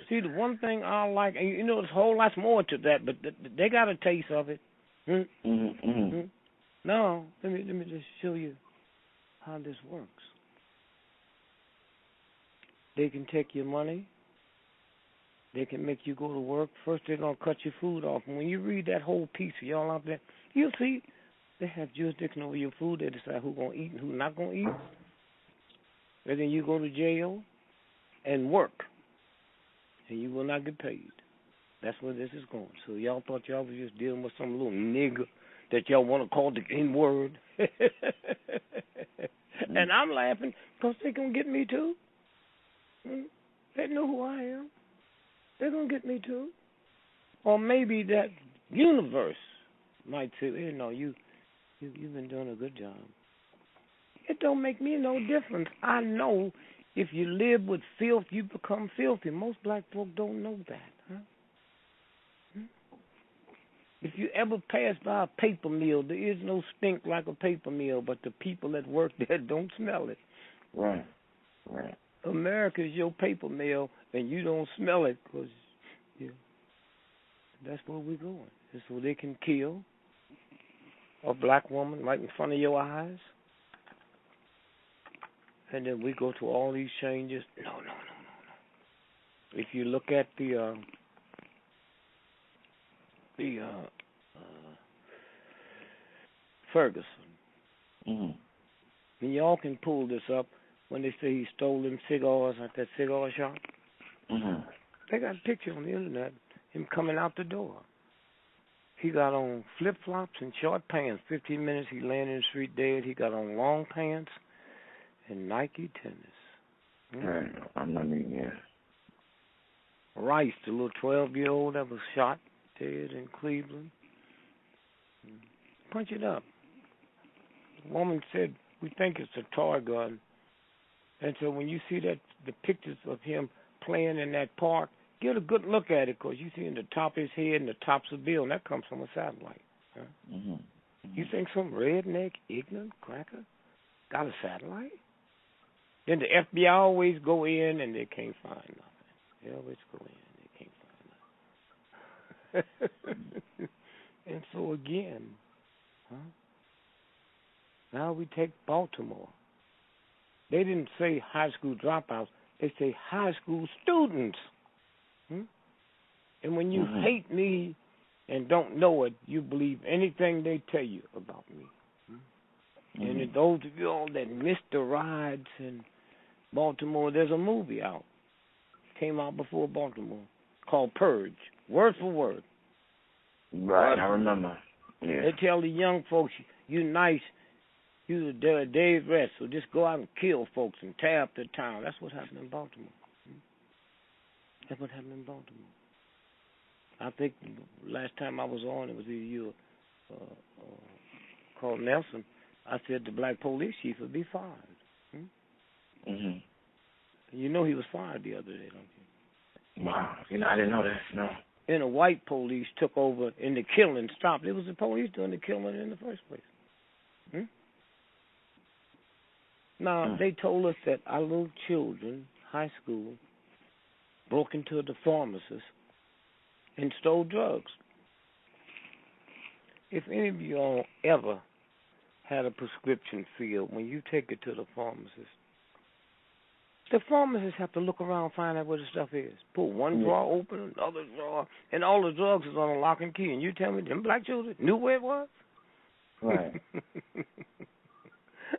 S2: See, the one thing I like, and you know, there's a whole lot more to that, but they got a taste of it. No, let me just show you how this works. They can take your money. They can make you go to work. First, they're going to cut your food off. And when you read that whole piece, y'all out there, you'll see They have jurisdiction over your food. They decide who's going to eat and who's not going to eat. And then you go to jail and work, and you will not get paid. That's where this is going. So y'all thought y'all was just dealing with some little nigger that y'all want to call the N-word. And I'm laughing because they're going to get me too. They know who I am. They're going to get me too. Or maybe that universe might say, hey, no, you've been doing a good job. It don't make me no difference. I know if you live with filth, you become filthy. Most black folk don't know that, huh? If you ever pass by a paper mill, there is no stink like a paper mill, but the people that work there don't smell it.
S3: Right.
S2: America is your paper mill, and you don't smell it because that's where we're going. It's where they can kill a black woman right in front of your eyes. And then we go to all these changes. No. If you look at the Ferguson, and y'all can pull this up when they say he stole them cigars at that cigar shop. They got a picture on the internet, him coming out the door. He got on flip-flops and short pants. 15 minutes, he landed in the street dead. He got on long pants and Nike tennis.
S3: Right. I'm not even here.
S2: Rice, the little 12-year-old that was shot dead in Cleveland. Punch it up. The woman said, we think it's a toy gun. And so when you see the pictures of him playing in that park, get a good look at it, because you see in the top of his head and the tops of the bill, and that comes from a satellite. Huh? You think some redneck, ignorant cracker got a satellite? Then the FBI always go in and they can't find nothing. They always go in, they can't find nothing. And so again, now we take Baltimore. They didn't say high school dropouts. They say high school students. And when you hate me and don't know it, you believe anything they tell you about me. And to those of you all that missed the rides in Baltimore, there's a movie out. Came out before Baltimore called Purge, word for word.
S3: Right, I remember. Yeah.
S2: They tell the young folks, you nice, you a day's rest, so just go out and kill folks and tear up the town. That's what happened in Baltimore. That's what happened in Baltimore. I think last time I was on, it was either you or called Nelson. I said the black police chief would be fired. You know he was fired the other day, don't you?
S3: Wow. I didn't know that, no.
S2: And the white police took over and the killing stopped. It was the police doing the killing in the first place. Now, they told us that our little children, high school, broke into the pharmacist and stole drugs. If any of you all ever had a prescription filled, when you take it to the pharmacist have to look around and find out where the stuff is. Pull one drawer open, another drawer, and all the drugs is on a lock and key. And you tell me them black children knew where it was?
S3: Right.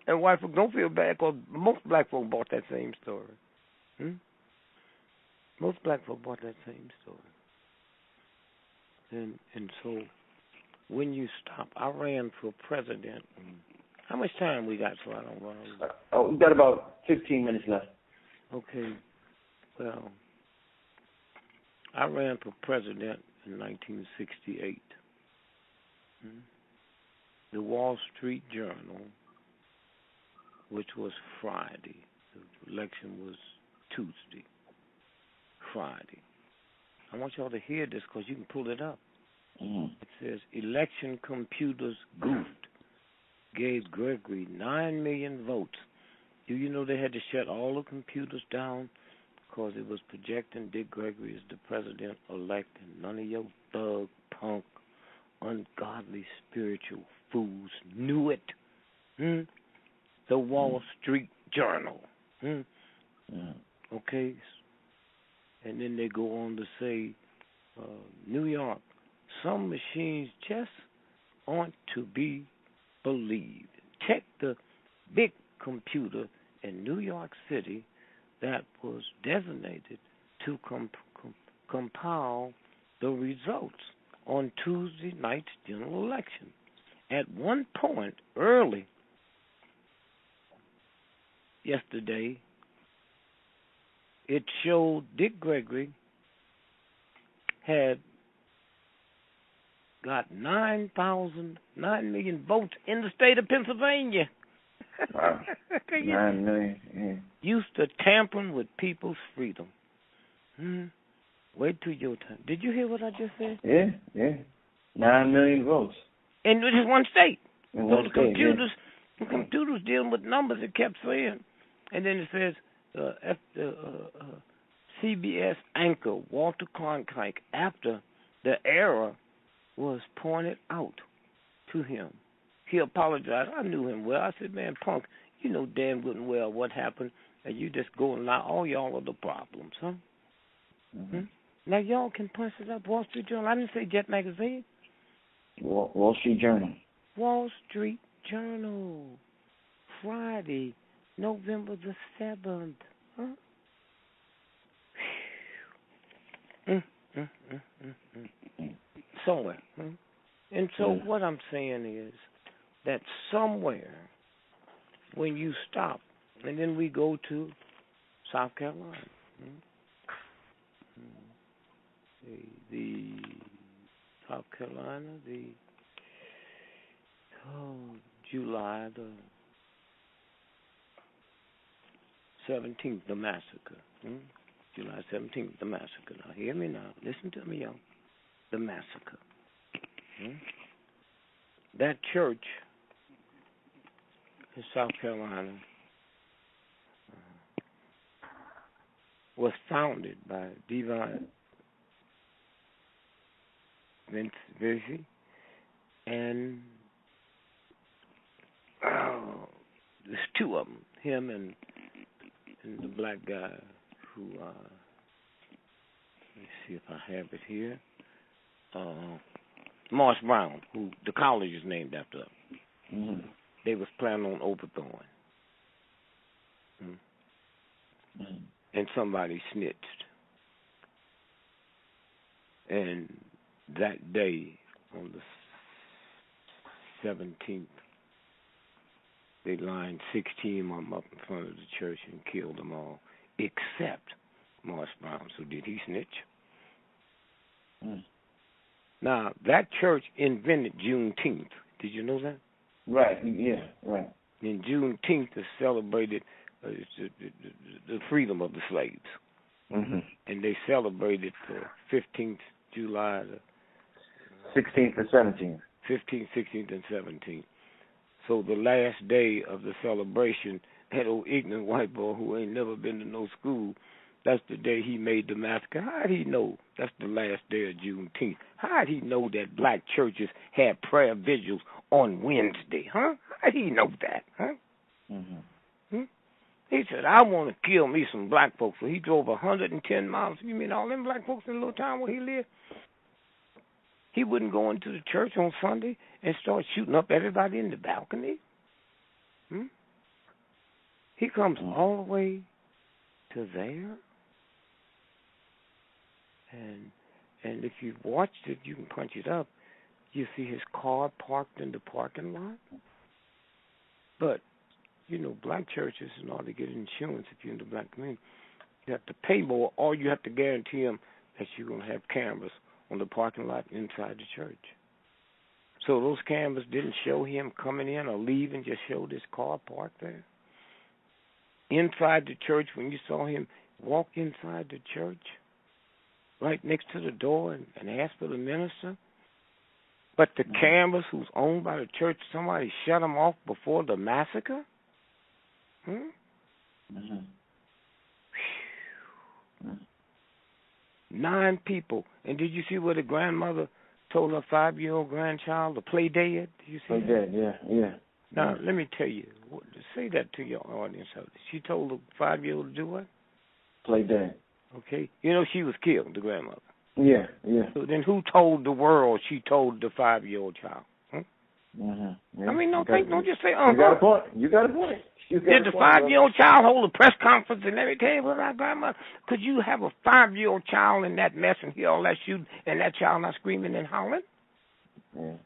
S2: And white folk don't feel bad, because most black folk bought that same story. Most black folk bought that same story. And so when you stop, I ran for president. How much time we got so I don't run over?
S3: We got about 15 minutes left.
S2: Okay. Well, I ran for president in 1968. The Wall Street Journal, which was Friday. The election was Tuesday. Friday. I want y'all to hear this because you can pull it up. It says, election computers goofed, gave Gregory 9 million votes. Do you know they had to shut all the computers down because it was projecting Dick Gregory as the president-elect, and none of your thug, punk, ungodly, spiritual fools knew it? The Wall Street Journal. Okay? And then they go on to say, New York, some machines just ought to be believe. Check the big computer in New York City that was designated to compile the results on Tuesday night's general election. At one point early yesterday, it showed Dick Gregory had got 9 million votes in the state of Pennsylvania.
S3: Wow. 9 million. Yeah.
S2: Used to tampering with people's freedom. Wait till your time. Did you hear what I just said?
S3: Yeah. 9 million votes.
S2: In just one state.
S3: In
S2: So
S3: one
S2: the
S3: state,
S2: computers dealing with numbers, it kept saying. And then it says, CBS anchor Walter Cronkite, after the error was pointed out to him, he apologized. I knew him well. I said, man, punk, you know damn good and well what happened, and you just go and allow all y'all are the problems, huh?
S3: Mm-hmm.
S2: Now y'all can punch it up. Wall Street Journal. I didn't say Jet Magazine.
S3: Wall Street Journal.
S2: Wall Street Journal. Friday, November the 7th. Huh? Somewhere. Huh? And so what I'm saying is that somewhere when you stop, and then we go to South Carolina. The South Carolina, July the 17th, the massacre. July 17th, the massacre. Now, hear me now. Listen to me, y'all. The massacre. That church in South Carolina was founded by Divine Vinci and there's two of them, him and the black guy who, let me see if I have it here, Morris Brown, who the college is named after.
S3: Mm-hmm.
S2: They was planning on overthrowing. And somebody snitched. And that day, on the 17th, they lined 16 of them up in front of the church and killed them all, except Morris Brown. So did he snitch? Now, that church invented Juneteenth. Did you know that?
S3: Right, yeah, right.
S2: And Juneteenth is celebrated the freedom of the slaves.
S3: Mm-hmm.
S2: And they celebrated the 15th July, the
S3: 16th and 17th.
S2: 15th, 16th, and 17th. So the last day of the celebration, that old ignorant white boy who ain't never been to no school, that's the day he made the massacre. How'd he know that's the last day of Juneteenth? How'd he know that black churches had prayer vigils on Wednesday, huh? How'd he know that, huh?
S3: Mm-hmm.
S2: He said, I want to kill me some black folks. So he drove 110 miles. You mean all them black folks in the little town where he lived? He wouldn't go into the church on Sunday and start shooting up everybody in the balcony. He comes all the way to there. And if you've watched it, you can punch it up. You see his car parked in the parking lot. But, you know, black churches, in order to get insurance, if you're in the black community, you have to pay more, or you have to guarantee them that you're going to have cameras on the parking lot inside the church. So those cameras didn't show him coming in or leaving, just showed his car parked there. Inside the church, when you saw him walk inside the church, right next to the door and ask for the minister, but the cameras who's owned by the church, somebody shut them off before the massacre? 9 people. And did you see where the grandmother told her 5-year-old grandchild to play dead? Did you see
S3: Play
S2: that?
S3: dead, yeah.
S2: Now, let me tell you, say that to your audience. She told the 5-year-old to do what?
S3: Play dead.
S2: Okay. You know she was killed, the grandmother.
S3: Yeah.
S2: So then who told the world she told the 5-year-old child?
S3: Yeah.
S2: I mean, don't just say,
S3: You got a point. You got a point.
S2: Did the 5-year-old child hold a press conference and everything with our grandma? Could you have a 5-year-old child in that mess and hear all that shooting and that child not screaming and hollering?
S3: Yeah.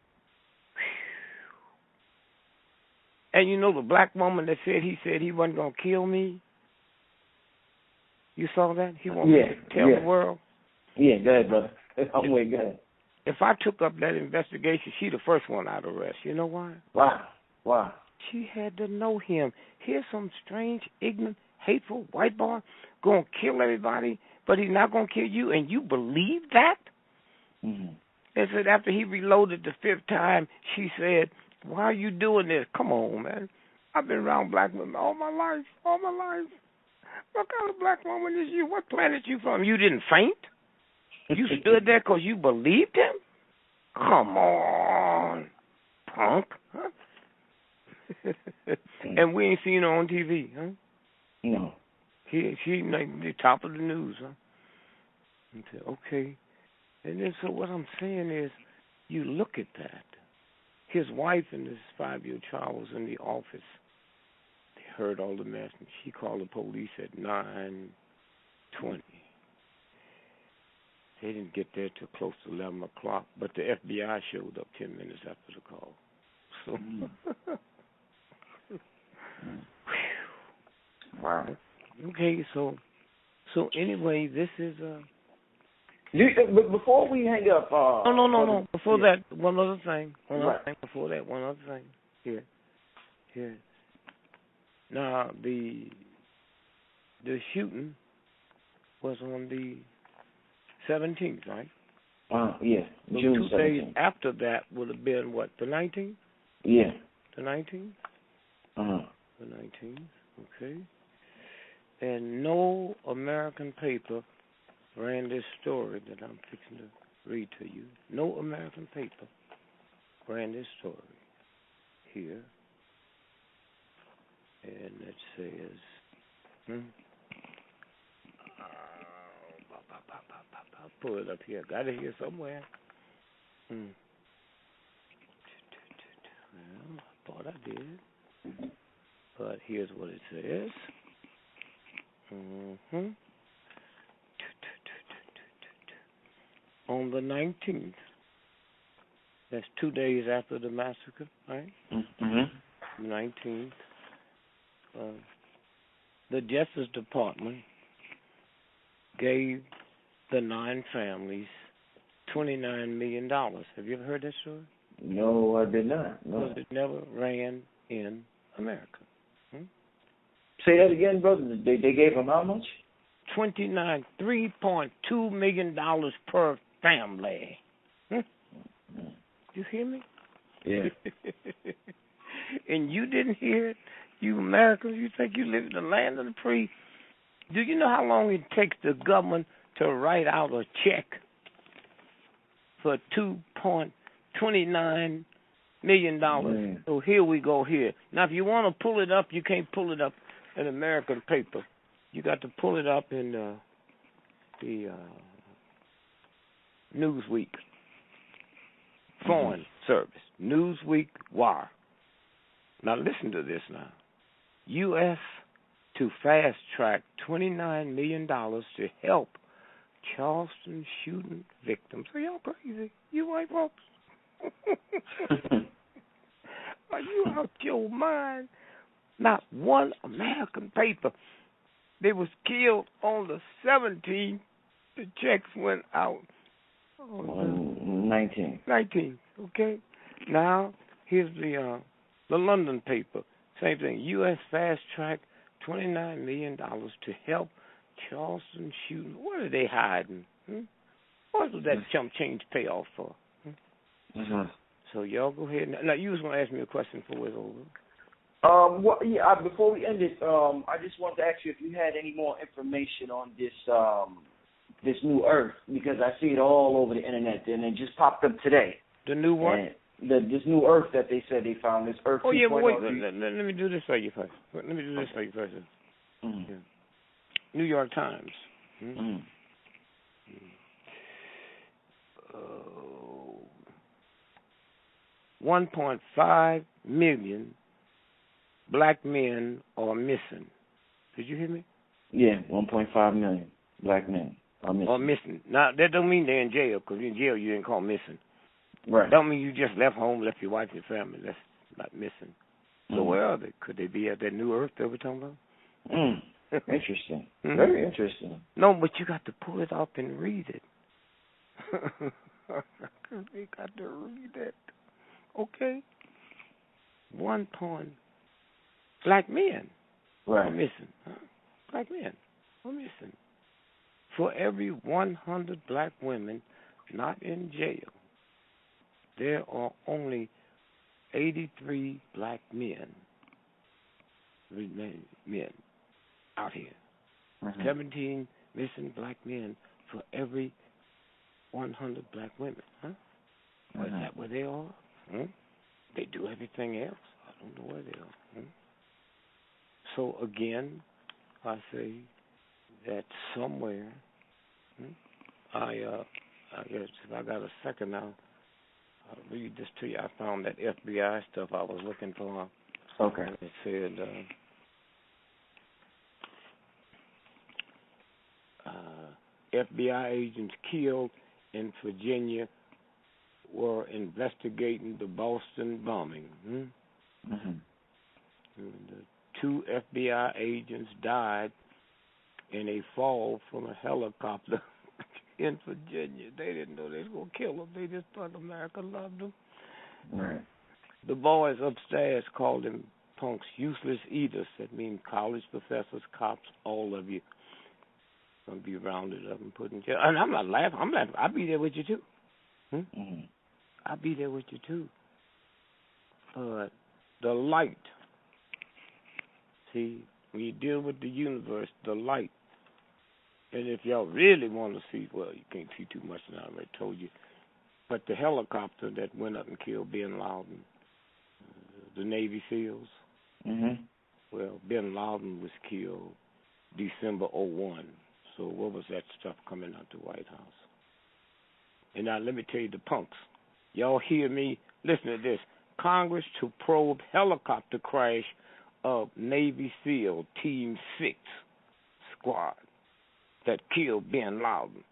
S2: And you know the black woman that said he wasn't going to kill me? You saw that? He wanted me to tell the world?
S3: Yeah, go ahead, brother. I'm way good.
S2: If I took up that investigation, she the first one I'd arrest. You know why?
S3: Why?
S2: She had to know him. Here's some strange, ignorant, hateful white boy going to kill everybody, but he's not going to kill you, and you believe that?
S3: Mm-hmm.
S2: And said after he reloaded the 5th time, she said, why are you doing this? Come on, man. I've been around black women all my life. What kind of black woman is you? What planet you from? You didn't faint? You stood there because you believed him? Come on, punk. Huh? And we ain't seen her on TV, huh?
S3: No.
S2: She like the top of the news, huh? I said, okay. And then so what I'm saying is, you look at that. His wife and his 5-year-old child was in the office. They heard all the mess, and she called the police at 9:20. They didn't get there till close to 11 o'clock, but the FBI showed up 10 minutes after the call. So,
S3: wow.
S2: Okay, so anyway, this is
S3: But before we hang up,
S2: no. Before that, one other thing. Before that, one other thing. Here. Now the shooting was on the 17th, right?
S3: Yeah.
S2: So
S3: June
S2: 2 days
S3: 17th.
S2: after that would have been what? The 19th.
S3: Yeah.
S2: The 19th. The 19th. Okay. And no American paper ran this story that I'm fixing to read to you. No American paper ran this story here. And it says, I'll pull it up here. Got it here somewhere. Well, I thought I did. But here's what it says. On the 19th, that's 2 days after the massacre, right? 19th. The Justice Department gave the 9 families $29 million. Have you ever heard that story?
S3: No, I did not. No.
S2: Because it never ran in America.
S3: Say that again, brother. They gave them how much?
S2: $3.2 million per family. You hear me?
S3: Yeah.
S2: And you didn't hear it? You Americans, you think you live in the land of the free? Do you know how long it takes the government to write out a check for $2.29 million?
S3: Man.
S2: So here we go here. Now, if you want to pull it up, you can't pull it up in American paper. You got to pull it up in the Newsweek foreign service. Newsweek Wire. Now listen to this now. U.S. to fast-track $29 million to help Charleston shooting victims. Are y'all crazy? You white folks? Are you out your mind? Not one American paper. They was killed on the 17th. The checks went out on
S3: 19th.
S2: 19th, okay? Now, here's the London paper. Same thing. U.S. fast-track $29 million to help Charleston shooting. What are they hiding? What was that chump change payoff for? So y'all go ahead. Now, you was going to ask me a question before it's over.
S3: Well, yeah. Before we end it, I just wanted to ask you if you had any more information on this new Earth, because I see it all over the internet, and it just popped up today.
S2: The new what?
S3: This new Earth that they said they found. This Earth.
S2: Oh yeah, but wait. Let me do this for you first. Yeah. New York Times. 1.5 million black men are missing. Did you hear me?
S3: Yeah, 1.5 million black men are missing.
S2: Or missing. Now, that don't mean they're in jail, because in jail you didn't call missing.
S3: Right.
S2: Don't mean you just left home, left your wife and your family. That's not missing. So where are they? Could they be at that new earth that we're talking about?
S3: Interesting. Very interesting.
S2: No, but you got to pull it up and read it. You got to read it. Okay? Black men are missing. Huh? Black men are missing. For every 100 black women not in jail, there are only 83 black men out here. 17 missing black men for every 100 black women. Huh? Is that where they are? Huh? They do everything else. I don't know where they are. Huh? So again, I say that somewhere, I guess if I got a second now, I'll read this to you. I found that FBI stuff I was looking for.
S3: Okay.
S2: It said FBI agents killed in Virginia were investigating the Boston bombing. And the 2 FBI agents died in a fall from a helicopter in Virginia. They didn't know they was going to kill them. They just thought America loved them.
S3: Right.
S2: The boys upstairs called them punks, useless eaters. That means college professors, cops, all of you. Going to be rounded up and put in jail. And I'm not laughing. I'm laughing. I'll be there with you, too. I'll be there with you, too. But the light, see, when you deal with the universe, the light, and if y'all really want to see, well, you can't see too much now, I already told you, but the helicopter that went up and killed Ben Laden, the Navy SEALs, well, Ben Laden was killed December 01. So what was that stuff coming out the White House? And now let me tell you the punks. Y'all hear me? Listen to this. Congress to probe helicopter crash of Navy SEAL Team 6 squad that killed Ben Laden.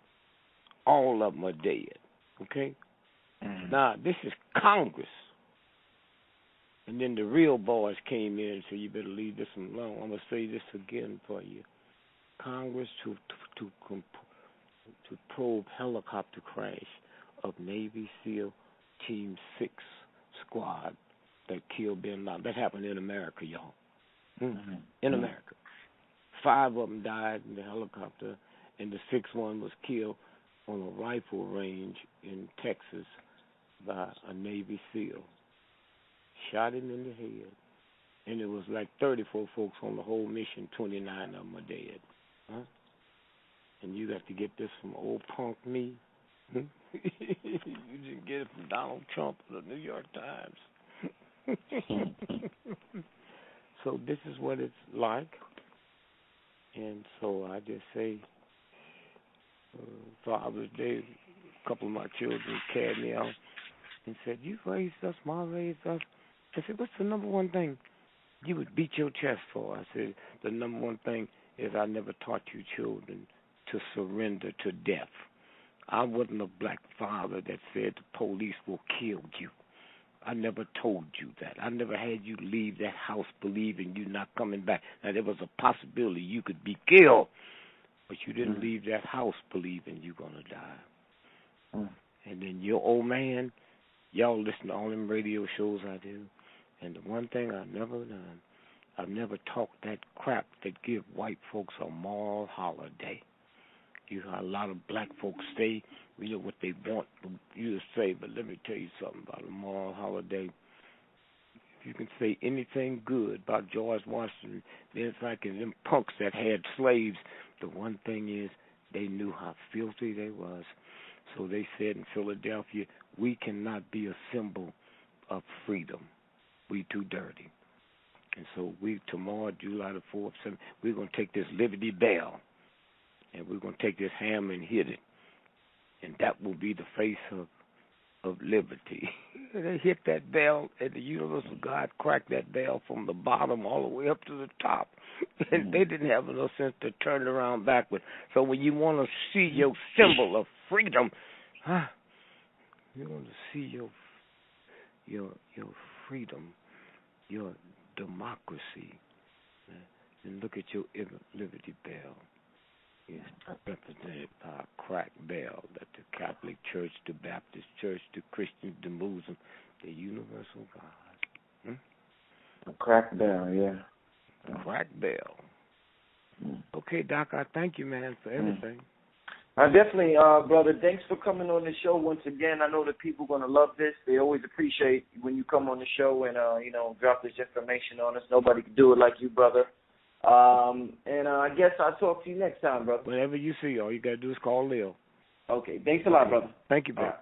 S2: All of them are dead. Okay? Now, this is Congress. And then the real boys came in and said, you better leave this alone. I'm going to say this again for you. Congress to probe helicopter crash of Navy SEAL Team 6 squad that killed Ben Laden. That happened in America, y'all. In America. 5 of them died in the helicopter, and the 6th one was killed on a rifle range in Texas by a Navy SEAL. Shot him in the head. And it was like 34 folks on the whole mission, 29 of them are dead. Huh? And you got to get this from old punk me. You didn't get it from Donald Trump or the New York Times. So this is what it's like. And so I just say, Father's Day, a couple of my children carried me out and said, you raised us, Ma raised us. I said, what's the number one thing you would beat your chest for? I said, the number one thing is I never taught you children to surrender to death. I wasn't a black father that said the police will kill you. I never told you that. I never had you leave that house believing you're not coming back. Now, there was a possibility you could be killed, but you didn't leave that house believing you're going to die. And then your old man, y'all listen to all them radio shows I do, and the one thing I've never done, I've never talked that crap that give white folks a moral holiday. You know, a lot of black folks say, you know, what they want you to say, but let me tell you something about a moral holiday. If you can say anything good about George Washington, then it's like them punks that had slaves. The one thing is they knew how filthy they was. So they said in Philadelphia, we cannot be a symbol of freedom. We too dirty. And so we, tomorrow, July the 4th, we're going to take this Liberty Bell, and we're going to take this hammer and hit it. And that will be the face of liberty. They hit that bell, and the universal God cracked that bell from the bottom all the way up to the top. And they didn't have enough sense to turn it around backward. So when you want to see your symbol of freedom, you want to see your freedom, your democracy, and look at your liberty bell. It's represented by a cracked bell that the Catholic Church, the Baptist Church, the Christians, the Muslims, the universal God.
S3: A cracked bell, yeah.
S2: A cracked bell. Okay, Doc, I thank you, man, for everything.
S3: I definitely, brother, thanks for coming on the show once again. I know that people are going to love this. They always appreciate when you come on the show and, drop this information on us. Nobody can do it like you, brother. And I guess I'll talk to you next time, brother.
S2: Whenever you see, all you got to do is call Lil.
S3: Okay, thanks a lot, brother.
S2: Thank you, brother.